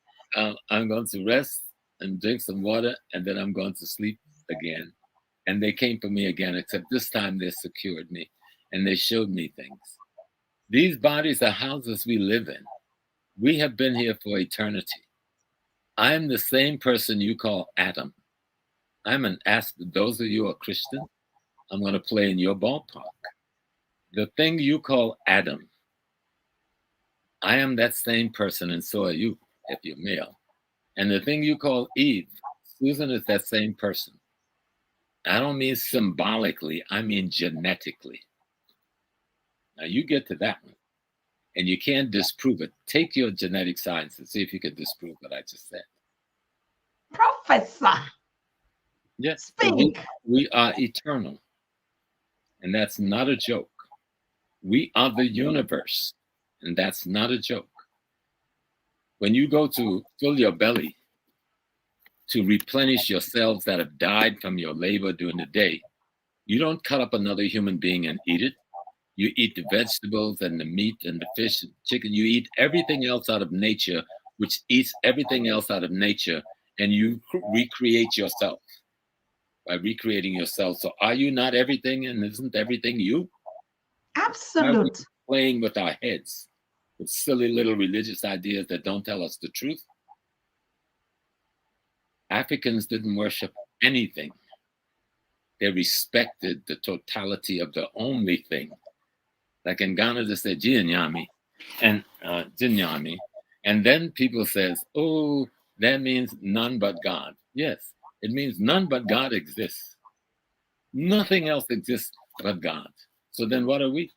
I'm going to rest and drink some water, and then I'm going to sleep again. And they came for me again, except this time they secured me, and they showed me things. These bodies are houses we live in. We have been here for eternity. I am the same person you call Adam. I'm an aspen. Those of you who are Christian, I'm going to play in your ballpark. The thing you call Adam, I am that same person, and so are you, if you're male. And the thing you call Eve, Susan is that same person. I don't mean symbolically, I mean genetically. Now you get to that one, and you can't disprove it. Take your genetic science and see if you can disprove what I just said. Professor. Yes. Speak. We are eternal, and that's not a joke. We are the universe, and that's not a joke. When you go to fill your belly to replenish your cells that have died from your labor during the day, you don't cut up another human being and eat it. You eat the vegetables and the meat and the fish and chicken. You eat everything else out of nature, which eats everything else out of nature, and you recreate yourself by recreating yourself. So are you not everything, and isn't everything you? Absolute. Playing with our heads with silly little religious ideas that don't tell us the truth. Africans didn't worship anything. They respected the totality of the only thing. Like in Ghana, they say Jinyami and Jinyami. And then people says, oh, that means none but God. Yes, It means none but God exists. Nothing else exists but God. So then what are we?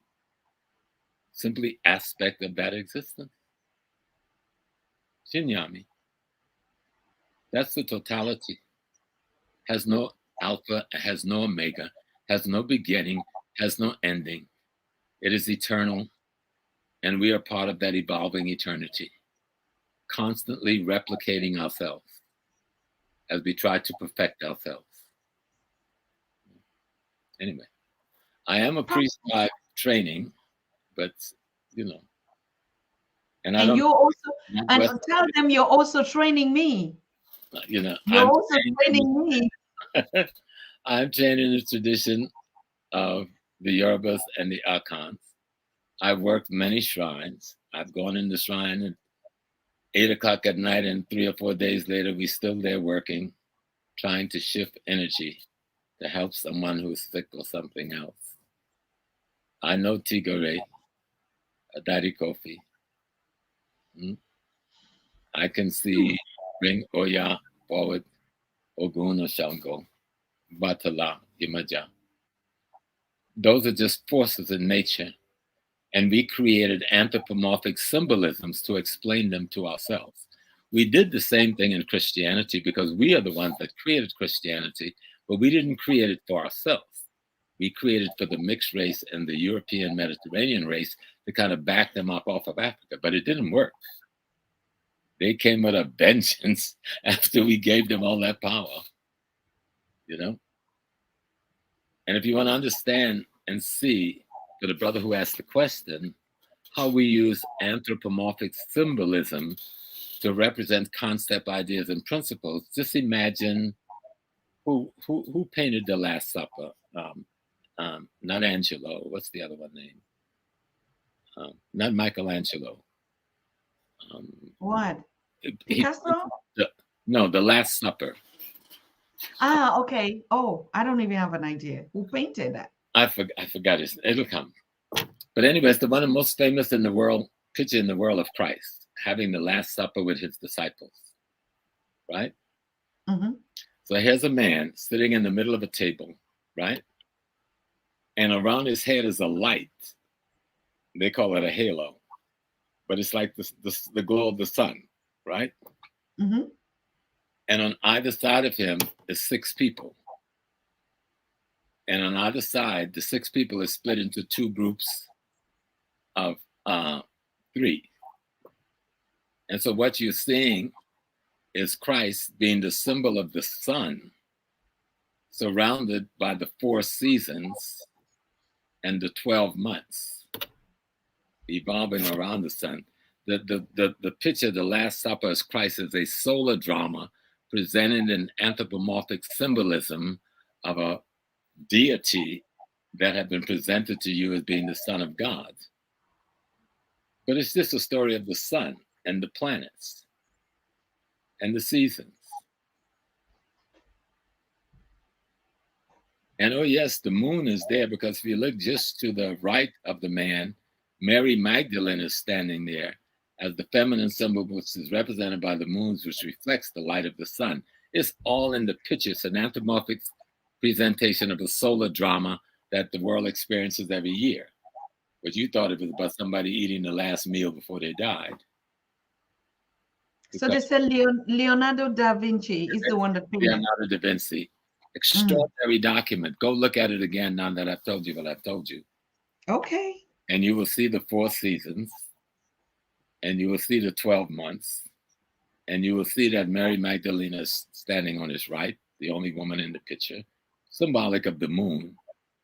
Simply aspect of that existence. Shinyami. That's the totality. Has no alpha, has no omega, has no beginning, has no ending. It is eternal, and we are part of that evolving eternity, constantly replicating ourselves as we try to perfect ourselves. Anyway, I am a priest by training, but you know, and I And don't. you also, and West, tell them you're also training me. you know, You're also training me. I'm trained in the tradition of the Yorubas and the Akans. I've worked many shrines. I've gone in the shrine at 8 o'clock at night, and 3 or 4 days later, we're still there working, trying to shift energy to help someone who's sick or something else. I know Tigare, Daddy Kofi. I can see bring Oya forward, Ogun or Shango, Batala, Imaja. Those are just forces in nature. And we created anthropomorphic symbolisms to explain them to ourselves. We did the same thing in Christianity because we are the ones that created Christianity, but we didn't create it for ourselves. We created for the mixed race and the European Mediterranean race to kind of back them up off of Africa, but it didn't work. They came with a vengeance after we gave them all that power, you know? And if you want to understand and see, for the brother who asked the question, how we use anthropomorphic symbolism to represent concept, ideas, and principles, just imagine who painted the Last Supper. Not Angelo. What's the other one name? Not Michelangelo. What? Picasso? No, the Last Supper. Ah, okay. Oh, I don't even have an idea. Who painted that? I forgot it. It'll come. But anyways, the one most famous in the world, picture in the world of Christ, having the Last Supper with his disciples, right? Mm-hmm. So here's a man sitting in the middle of a table, right? And around his head is a light. They call it a halo, but it's like the glow of the sun, right? Mm-hmm. And on either side of him is 6 people. And on either side, the 6 people are split into 2 groups of 3. And so what you're seeing is Christ being the symbol of the sun, surrounded by the 4 seasons and the 12 months, evolving around the sun. The picture, the Last Supper, is Christ as a solar drama presented in anthropomorphic symbolism of a deity that had been presented to you as being the Son of God. But it's just a story of the sun and the planets and the seasons. And oh yes, the moon is there because if you look just to the right of the man, Mary Magdalene is standing there as the feminine symbol, which is represented by the moons, which reflects the light of the sun. It's all in the picture. It's an anthropomorphic presentation of a solar drama that the world experiences every year. But you thought it was about somebody eating the last meal before they died. So they said Leonardo da Vinci is the one that painted. Leonardo da Vinci. Extraordinary document. Go look at it again now that I've told you what I've told you. Okay. And you will see the 4 seasons, and you will see the 12 months, and you will see that Mary Magdalene is standing on his right, the only woman in the picture, symbolic of the moon,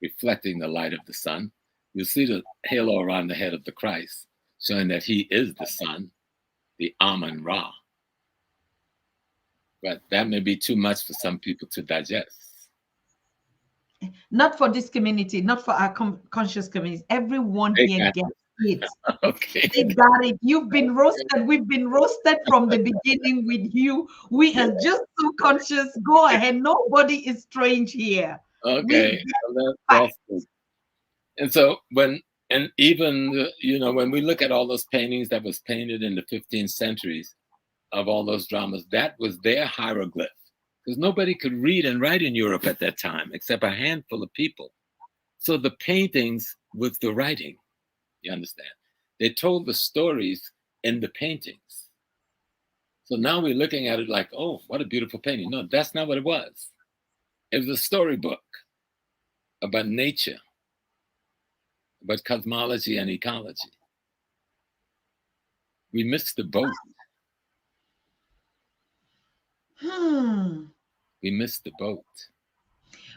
reflecting the light of the sun. You'll see the halo around the head of the Christ, showing that he is the sun, the Amun Ra. But that may be too much for some people to digest. Not for this community, not for our conscious community. Everyone here gets it. Okay. They got it. You've been roasted. We've been roasted from the beginning with you. We are just so conscious. Go ahead. Nobody is strange here. Okay. That's good. And so when we look at all those paintings that was painted in the 15th centuries of all those dramas, that was their hieroglyph. because nobody could read and write in Europe at that time except a handful of people. So the paintings was the writing. You understand? They told the stories in the paintings. So now we're looking at it like, oh, what a beautiful painting. No, that's not what it was. It was a storybook about nature, about cosmology and ecology. We missed the boat. We missed the boat.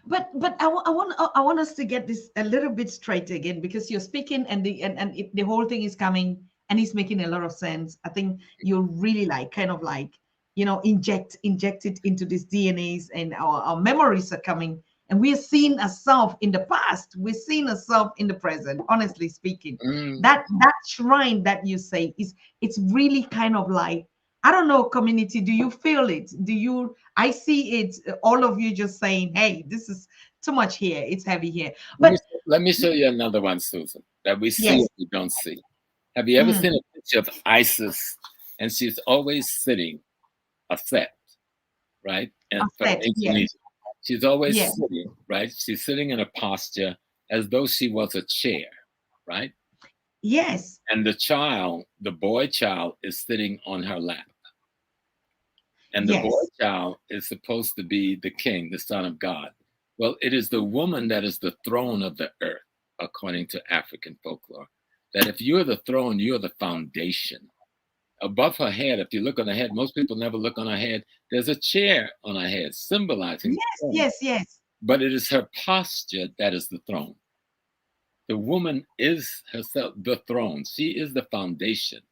But I want us to get this a little bit straight again, because you're speaking and the whole thing is coming and it's making a lot of sense. I think you really like kind of like, inject it into these DNAs, and our memories are coming, and we're seeing ourselves in the past, we're seeing ourselves in the present. Honestly speaking, that shrine that you say it's really kind of like, I don't know, community, do you feel it? I see it, all of you just saying, hey, this is too much here, it's heavy here. But let me show you another one, Susan, that we see yes. and we don't see. Have you ever seen a picture of Isis? And she's always sitting a set, right? And Yes. She's always sitting, right? She's sitting in a posture as though she was a chair, right? Yes. And the boy child, is sitting on her lap. And the boy child is supposed to be the king, the son of God. Well, it is the woman that is the throne of the earth, according to African folklore. That if you're the throne, you're the foundation. Above her head, if you look on her head, most people never look on her head, there's a chair on her head, symbolizing the throne. Yes. But it is her posture that is the throne. The woman is herself the throne. She is the foundation.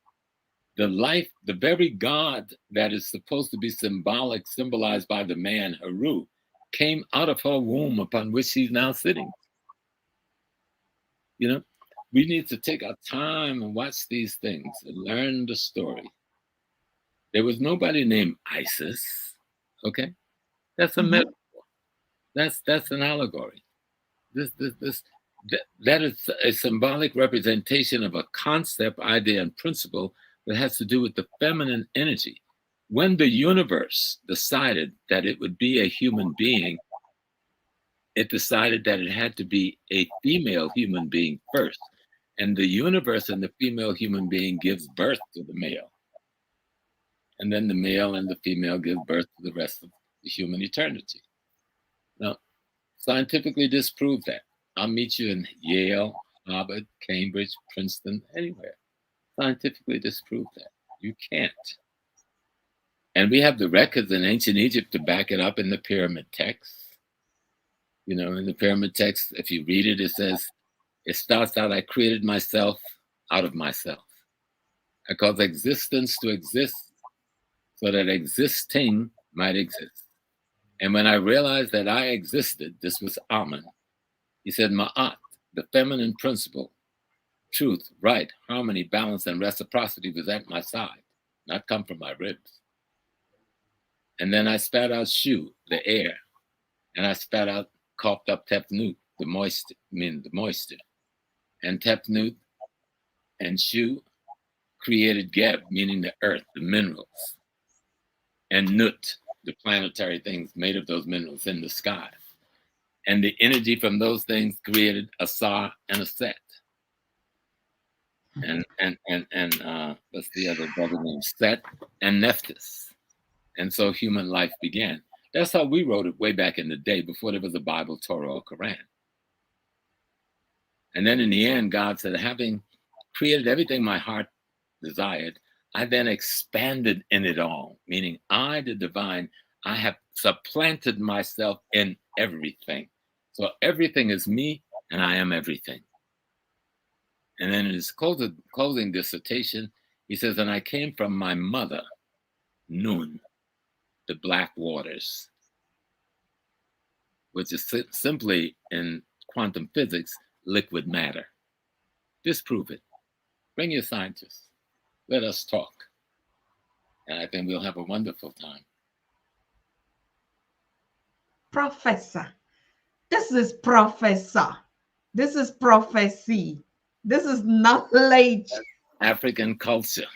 The life, the very God that is supposed to be symbolized by the man, Haru, came out of her womb upon which she's now sitting. We need to take our time and watch these things and learn the story. There was nobody named Isis, okay? That's a metaphor. That's an allegory. That is a symbolic representation of a concept, idea, and principle that has to do with the feminine energy. When the universe decided that it would be a human being, it decided that it had to be a female human being first. And the universe and the female human being gives birth to the male. And then the male and the female give birth to the rest of the human eternity. Now, scientifically disprove that. I'll meet you in Yale, Harvard, Cambridge, Princeton, anywhere. Scientifically disprove that. You can't. And we have the records in ancient Egypt to back it up in the pyramid text. In the pyramid text, if you read it, it says, it starts out, I created myself out of myself. I cause existence to exist so that existing might exist. And when I realized that I existed, this was Amen. He said, Ma'at, the feminine principle, truth, right, harmony, balance, and reciprocity was at my side, not come from my ribs. And then I spat out Shu, the air, and I spat out, coughed up Tepnut, the moisture. And Tepnut and Shu created Geb, meaning the earth, the minerals. And Nut, the planetary things made of those minerals in the sky. And the energy from those things created Asar and a Set. And what's the other brother name? Set and Nephthys. And so human life began. That's how we wrote it way back in the day, before there was a Bible, Torah, or Quran. And then in the end, God said, having created everything my heart desired, I then expanded in it all, meaning I, the divine, I have supplanted myself in everything. So everything is me, and I am everything. And then in his closing dissertation, he says, and I came from my mother, Nun, the black waters, which is simply in quantum physics, liquid matter. Disprove it. Bring your scientists. Let us talk. And I think we'll have a wonderful time. Professor. This is professor. This is prophecy. This is knowledge. That's African culture.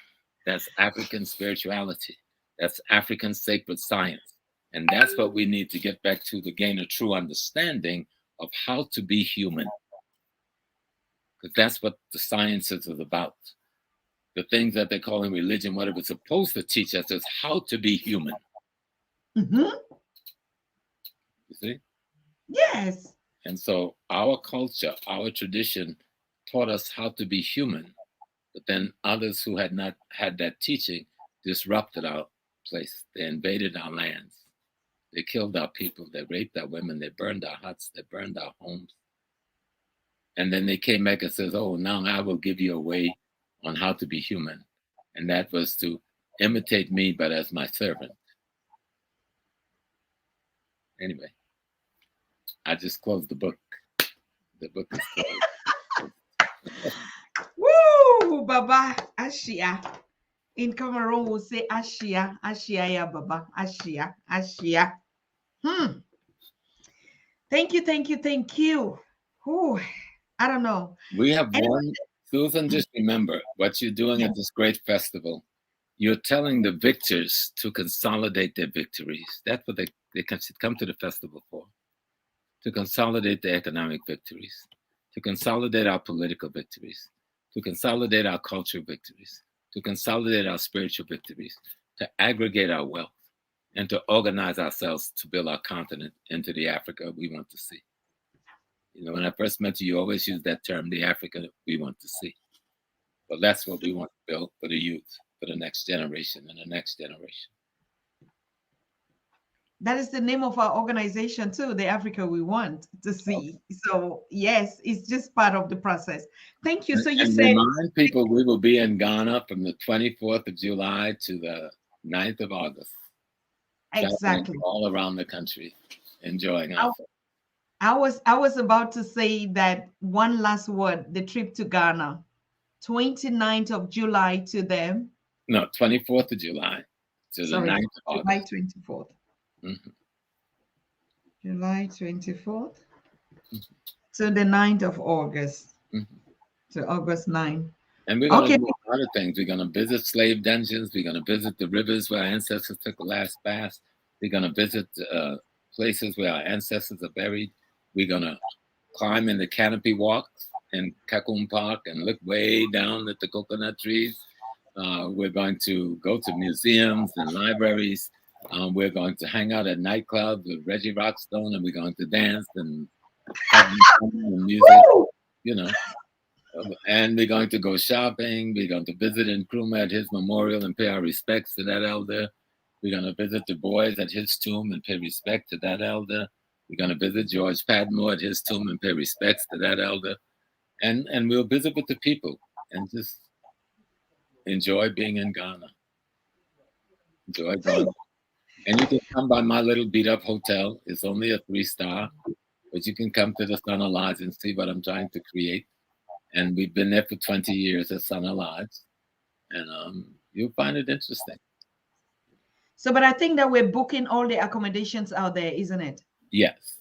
That's African spirituality. That's African sacred science. And that's what we need to get back to gain a true understanding of how to be human. Because that's what the sciences is about. The things that they call in religion, what it was supposed to teach us is how to be human. Mm-hmm. You see? Yes. And so our culture, our tradition taught us how to be human. But then others who had not had that teaching disrupted our place. They invaded our lands. They killed our people. They raped our women. They burned our huts. They burned our homes. And then they came back and says, oh, now I will give you a way on how to be human. And that was to imitate me, but as my servant. Anyway, I just closed the book. The book is closed. Woo, Baba Ashia. In Cameroon, we'll say Ashia, Ashia, ya Baba, Ashia, Ashia. Thank you, thank you, thank you. Whew, I don't know. We have Anyway, one. Susan, just remember what you're doing at this great festival. You're telling the victors to consolidate their victories. That's what they come to the festival for. To consolidate the economic victories, to consolidate our political victories, to consolidate our cultural victories, to consolidate our spiritual victories, to aggregate our wealth, and to organize ourselves to build our continent into the Africa we want to see. You know, when I first met you, you always used that term, the Africa we want to see. Well, that's what we want to build for the youth, for the next generation and the next generation. that is the name of our organization too, the Africa we want to see. Okay. So yes, it's just part of the process. Thank you. So you and said, remind people we will be in Ghana from the 24th of July to the 9th of August. Exactly. All around the country, enjoying Africa. I was about to say that one last word, the trip to Ghana, 29th of July to them. No, 24th of July to the 9th of August. July 24th. Mm-hmm. July 24th to the 9th of August. Mm-hmm. To August 9th. And we're going to do a lot of things. We're going to visit slave dungeons. We're going to visit the rivers where our ancestors took the last bath. We're going to visit places where our ancestors are buried. We're going to climb in the canopy walks in Kakum Park and look way down at the coconut trees. We're going to go to museums and libraries. We're going to hang out at nightclubs with Reggie Rockstone, and we're going to dance and have music, you know. And we're going to go shopping. We're going to visit Nkrumah at his memorial and pay our respects to that elder. We're going to visit Du Bois at his tomb and pay respect to that elder. We're going to visit George Padmore at his tomb and pay respects to that elder. And we'll visit with the people and just enjoy being in Ghana. Enjoy Ghana. And you can come by my little beat-up hotel. It's only a 3-star, but you can come to the Sun Lodge and see what I'm trying to create. And we've been there for 20 years at Sun Lodge, and you'll find it interesting. So, but I think that we're booking all the accommodations out there, isn't it? Yes.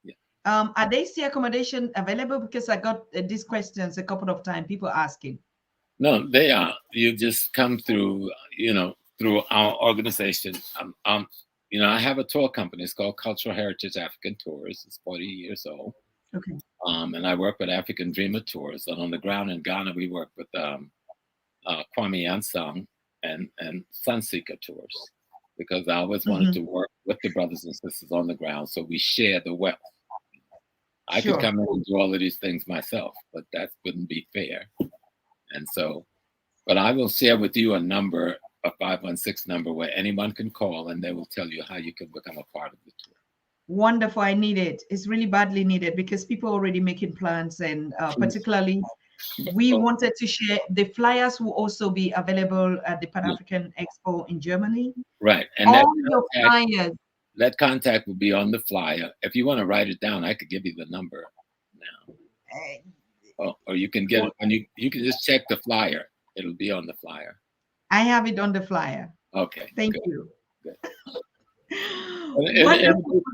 Yeah. Are they still accommodation available? Because I got these questions a couple of times, people asking. No, they are. You just come through, through our organization. I have a tour company. It's called Cultural Heritage African Tours. It's 40 years old. Okay. And I work with African Dreamer Tours. And on the ground in Ghana, we work with Kwame Yansang and Sunseeker Tours, because I always wanted to work with the brothers and sisters on the ground so we share the wealth. I could come in and do all of these things myself, but that wouldn't be fair. And so, but I will share with you a number, a 516 number where anyone can call and they will tell you how you can become a part of the tour. Wonderful. I need it. It's really badly needed because people are already making plans, and particularly we wanted to share. The flyers will also be available at the Pan-African Expo in Germany. Right. And all your flyers. That contact will be on the flyer. If you want to write it down, I could give you the number now. Or you can get it, and you can just check the flyer. It'll be on the flyer. I have it on the flyer. Okay. Thank you. Good.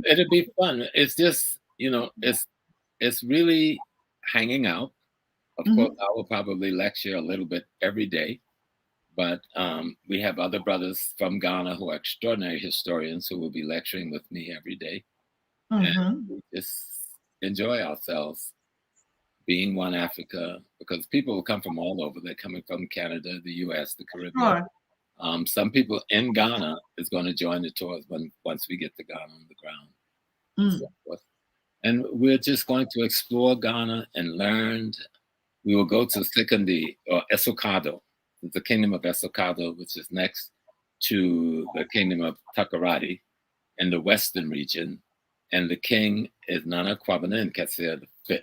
It'll be fun. It's just, it's really hanging out. Of course, I will probably lecture a little bit every day. But we have other brothers from Ghana who are extraordinary historians who will be lecturing with me every day. And we just enjoy ourselves being one Africa, because people will come from all over. They're coming from Canada, the US, the Caribbean. Sure. Some people in Ghana is going to join the tours once we get to Ghana on the ground. And so forth. And we're just going to explore Ghana and learn. We will go to Sekindi or Esokado, the kingdom of Esokado, which is next to the kingdom of Takoradi in the western region. And the king is Nana Kwabena Kassir V,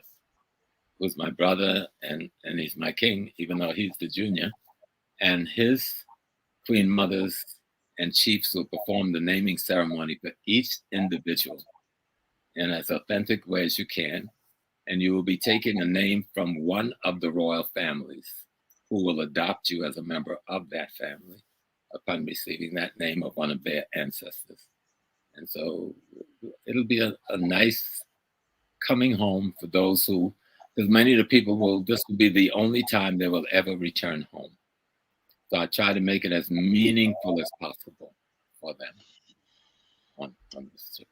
who's my brother, and he's my king, even though he's the junior. And his queen mothers and chiefs will perform the naming ceremony for each individual in as authentic way as you can. And you will be taking a name from one of the royal families, who will adopt you as a member of that family upon receiving that name of one of their ancestors. And so it'll be a nice coming home for those who, because many of the people this will be the only time they will ever return home. So I try to make it as meaningful as possible for them on this trip.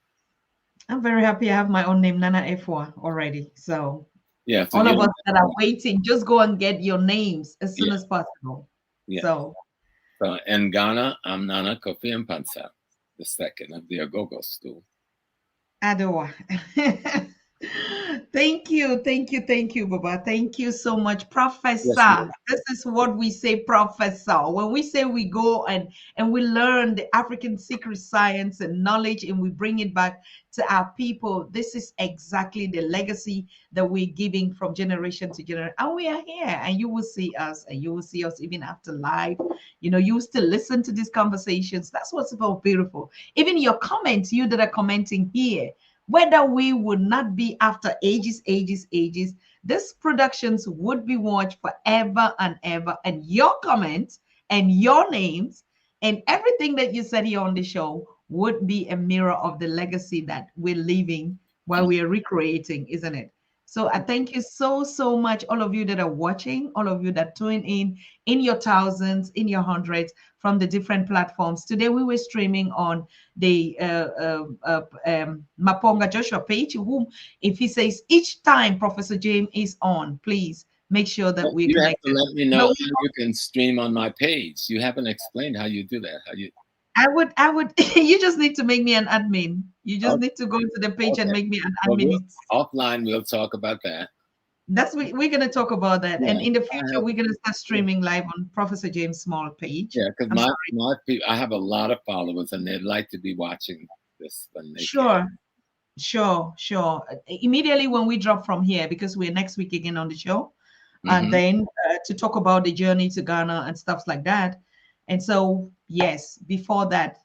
I'm very happy I have my own name, Nana Efwa, already. So, yeah, so all of us that are waiting, just go and get your names as soon as possible. Yeah. So in Ghana, I'm Nana Kofi Mpansa, the second of the Agogo school. Adowa. Thank you, Baba. Thank you so much, Professor. Yes, this is what we say, Professor. When we say we go and we learn the African secret science and knowledge, and we bring it back to our people, this is exactly the legacy that we're giving from generation to generation. And we are here, and you will see us, and you will see us even after live. You know, you still listen to these conversations. That's what's so beautiful. Even your comments, you that are commenting here, whether we would not be after ages, these productions would be watched forever and ever. And your comments and your names and everything that you said here on the show would be a mirror of the legacy that we're leaving while we are recreating, isn't it? So I thank you so much, all of you that are watching, all of you that tune in your thousands, in your hundreds, from the different platforms. Today we were streaming on the Maponga Joshua page, whom, if he says each time Professor James is on, please make sure that we connect. You have to let me know how you can stream on my page. You haven't explained how you do that. I would you just need to make me an admin. You just need to go to the page and make me an admin. Offline, we'll talk about that. We're going to talk about that. Yeah, and in the future, we're going to start streaming live on Professor James' small page. Yeah, because my people, I have a lot of followers and they'd like to be watching this when they Sure. Immediately when we drop from here, because we're next week again on the show, and then to talk about the journey to Ghana and stuff like that. And so, yes, before that,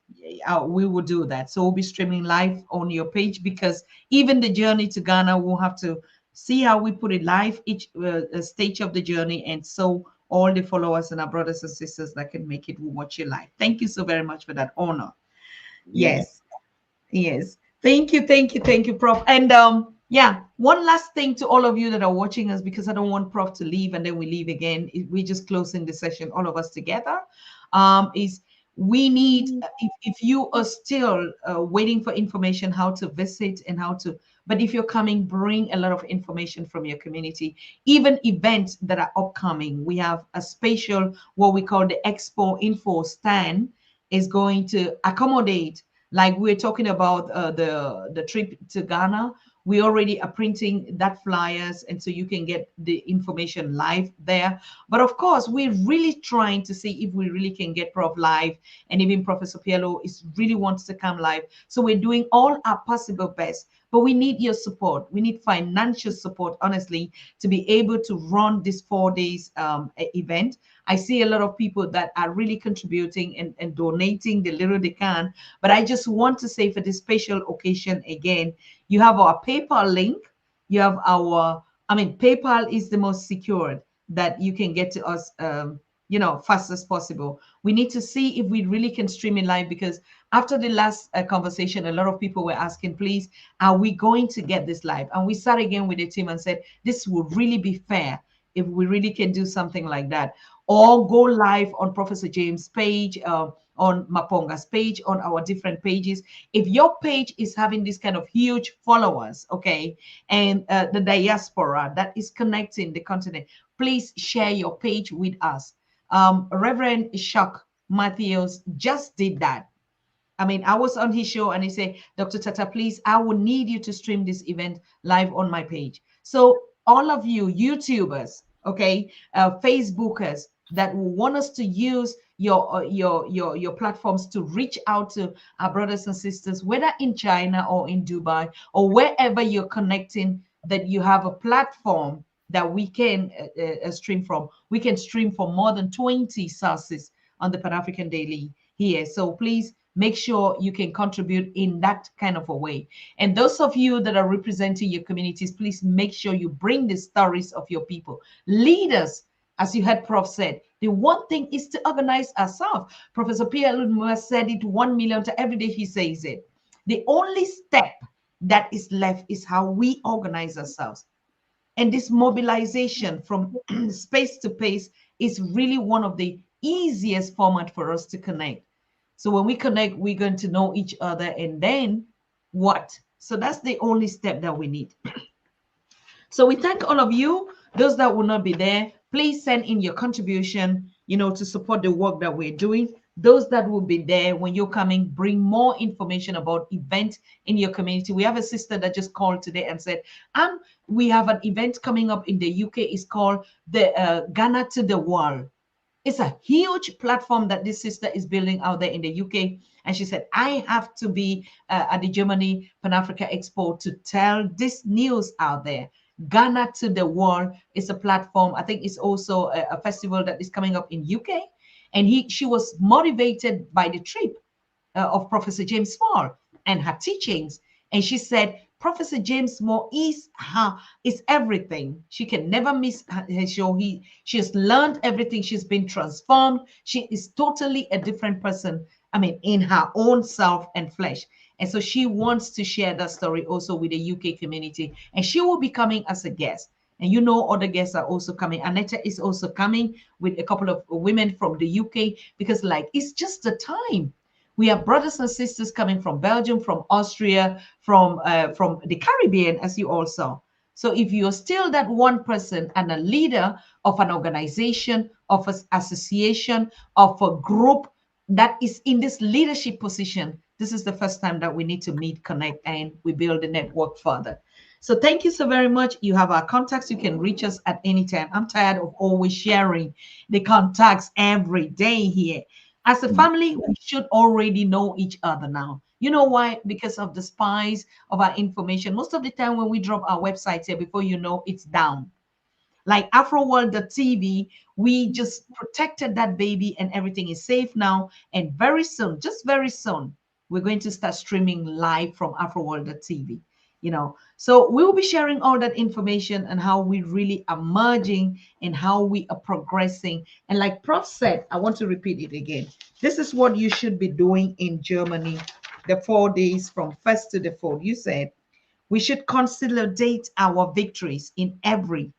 we will do that. So we'll be streaming live on your page, because even the journey to Ghana, we'll have to see how we put it live, each stage of the journey. And so all the followers and our brothers and sisters that can make it will watch you live. Thank you so very much for that honor. Yes. Thank you, Prof. And one last thing to all of you that are watching us, because I don't want Prof to leave and then we leave again. We're just closing the session, all of us together. Is we need, if you are still waiting for information how to visit and how to, but if you're coming, bring a lot of information from your community, even events that are upcoming. We have a special, what we call the Expo Info stand, is going to accommodate, like we're talking about the trip to Ghana. We already are printing that flyers, and so you can get the information live there. But of course, we're really trying to see if we really can get Prof live, and even Professor Pielo is really wants to come live. So we're doing all our possible best, but we need your support. We need financial support, honestly, to be able to run this 4 days event. I see a lot of people that are really contributing and donating the little they can. But I just want to say, for this special occasion, again, you have our PayPal link. You have our, PayPal is the most secured that you can get to us, fast as possible. We need to see if we really can stream it live, because after the last conversation, a lot of people were asking, please, are we going to get this live? And we sat again with the team and said, this would really be fair if we really can do something like that, or go live on Professor James' page, on Maponga's page, on our different pages. If your page is having this kind of huge followers, okay, and the diaspora that is connecting the continent, please share your page with us. Reverend Shock Matthews just did that. I mean, I was on his show and he said, Dr. Tata, please, I will need you to stream this event live on my page. So all of you YouTubers, okay, Facebookers that want us to use your platforms to reach out to our brothers and sisters, whether in China or in Dubai or wherever you're connecting, that you have a platform that we can stream from. We can stream from more than 20 sources on the Pan-African Daily here. So please make sure you can contribute in that kind of a way. And those of you that are representing your communities, please make sure you bring the stories of your people. Leaders, as you had Prof said, the one thing is to organize ourselves. Professor Pierre Ludmore said it 1 million to every day he says it. The only step that is left is how we organize ourselves. And this mobilization from space to space is really one of the easiest format for us to connect. So when we connect, we're going to know each other, and then what? So that's the only step that we need. So we thank all of you. Those that will not be there, please send in your contribution, to support the work that we're doing. Those that will be there when you're coming, bring more information about events in your community. We have a sister that just called today and said, we have an event coming up in the UK. It's called the Ghana to the World. It's a huge platform that this sister is building out there in the UK. And she said, I have to be at the Germany Pan-Africa Expo to tell this news out there. Ghana to the World is a platform. I think it's also a festival that is coming up in UK. And she was motivated by the trip of Professor James Moore and her teachings. And she said, Professor James Moore is everything. She can never miss her show. She has learned everything. She's been transformed. She is totally a different person. I mean, in her own self and flesh. And so she wants to share that story also with the UK community. And she will be coming as a guest. And other guests are also coming. Aneta is also coming with a couple of women from the UK, because it's just the time. We have brothers and sisters coming from Belgium, from Austria, from the Caribbean, as you all saw. So if you're still that one person and a leader of an organization, of an association, of a group that is in this leadership position, this is the first time that we need to meet, connect, and we build the network further. So thank you so very much. You have our contacts. You can reach us at any time. I'm tired of always sharing the contacts every day here. As a family, we should already know each other now. You know why? Because of the spice of our information. Most of the time when we drop our websites here, before you know, it's down. Like AfroWorld.tv, we just protected that baby and everything is safe now. And very soon, just very soon, we're going to start streaming live from AfroWorld.tv. So we will be sharing all that information and how we really are merging and how we are progressing. And like Prof said, I want to repeat it again. This is what you should be doing in Germany, the 4 days from 1st to the 4th. You said we should consolidate our victories in every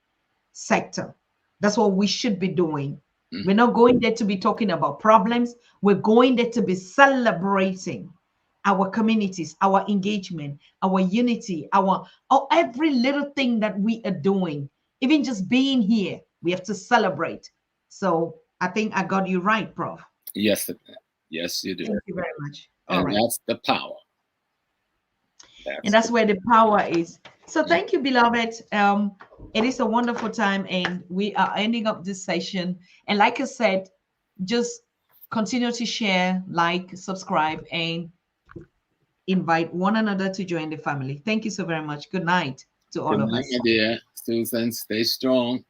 sector. That's what we should be doing. We're not going there to be talking about problems. We're going there to be celebrating our communities, our engagement, our unity, every little thing that we are doing. Even just being here, we have to celebrate. So I think I got you right, Prof. Yes, yes, you do. Thank you very much. And that's the power. That's where the power is. So thank you, beloved. It is a wonderful time, and we are ending up this session. And like I said, just continue to share, like, subscribe, and invite one another to join the family. Thank you so very much. Good night to all of us. Good night, dear Susan. Stay strong.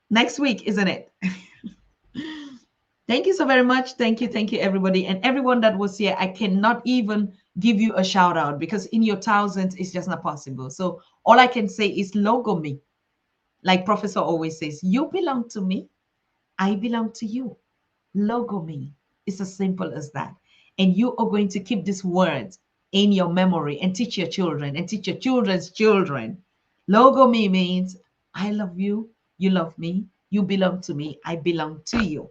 Next week, isn't it? Thank you so very much. Thank you, everybody. And everyone that was here, I cannot even give you a shout out because in your thousands, it's just not possible. So all I can say is logo me. Like Professor always says, you belong to me. I belong to you. Logo me. It's as simple as that. And you are going to keep these words in your memory and teach your children and teach your children's children. Logo me means I love you. You love me. You belong to me. I belong to you.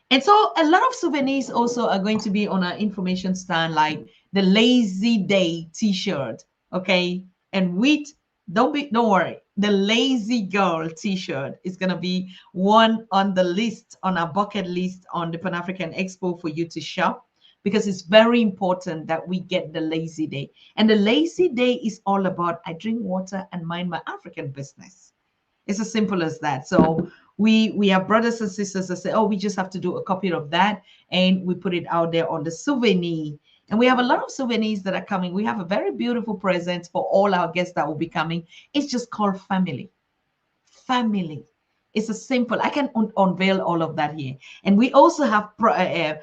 And so a lot of souvenirs also are going to be on our information stand, like the Lazy Day T-shirt, okay? And with don't worry, the Lazy Girl T-shirt is gonna be one on the list, on our bucket list on the Pan African Expo for you to shop, because it's very important that we get the Lazy Day. And the Lazy Day is all about I drink water and mind my African business. It's as simple as that. So we have brothers and sisters that say, oh, we just have to do a copy of that, and we put it out there on the souvenir. And we have a lot of souvenirs that are coming. We have a very beautiful present for all our guests that will be coming. It's just called family. Family. It's a simple. I can unveil all of that here. And we also have a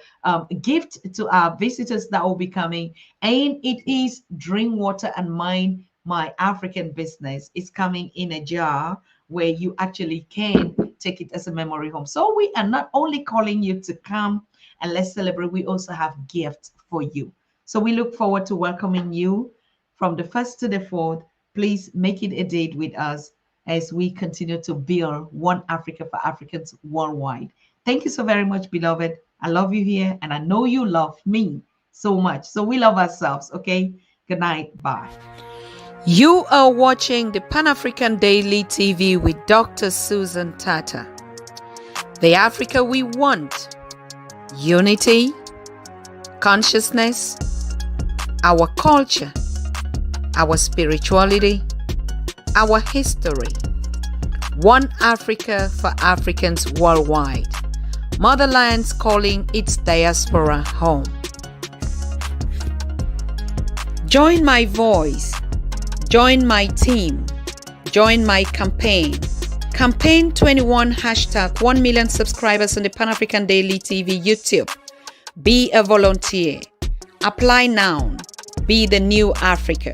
gift to our visitors that will be coming. And it is drink water and mind my African business. It's coming in a jar where you actually can take it as a memory home. So we are not only calling you to come and let's celebrate, we also have gifts for you. So we look forward to welcoming you from the 1st to the 4th. Please make it a date with us as we continue to build one Africa for Africans worldwide. Thank you so very much, beloved. I love you here, and I know you love me so much. So we love ourselves, okay? Good night. Bye. You are watching the Pan African Daily TV with Dr. Susan Tata. The Africa we want: unity, consciousness, our culture, our spirituality, our history. One Africa for Africans worldwide. Motherland's calling its diaspora home. Join my voice. Join my team. Join my campaign. Campaign 21 hashtag 1 million subscribers on the Pan African Daily TV YouTube. Be a volunteer. Apply now. Be the new Africa.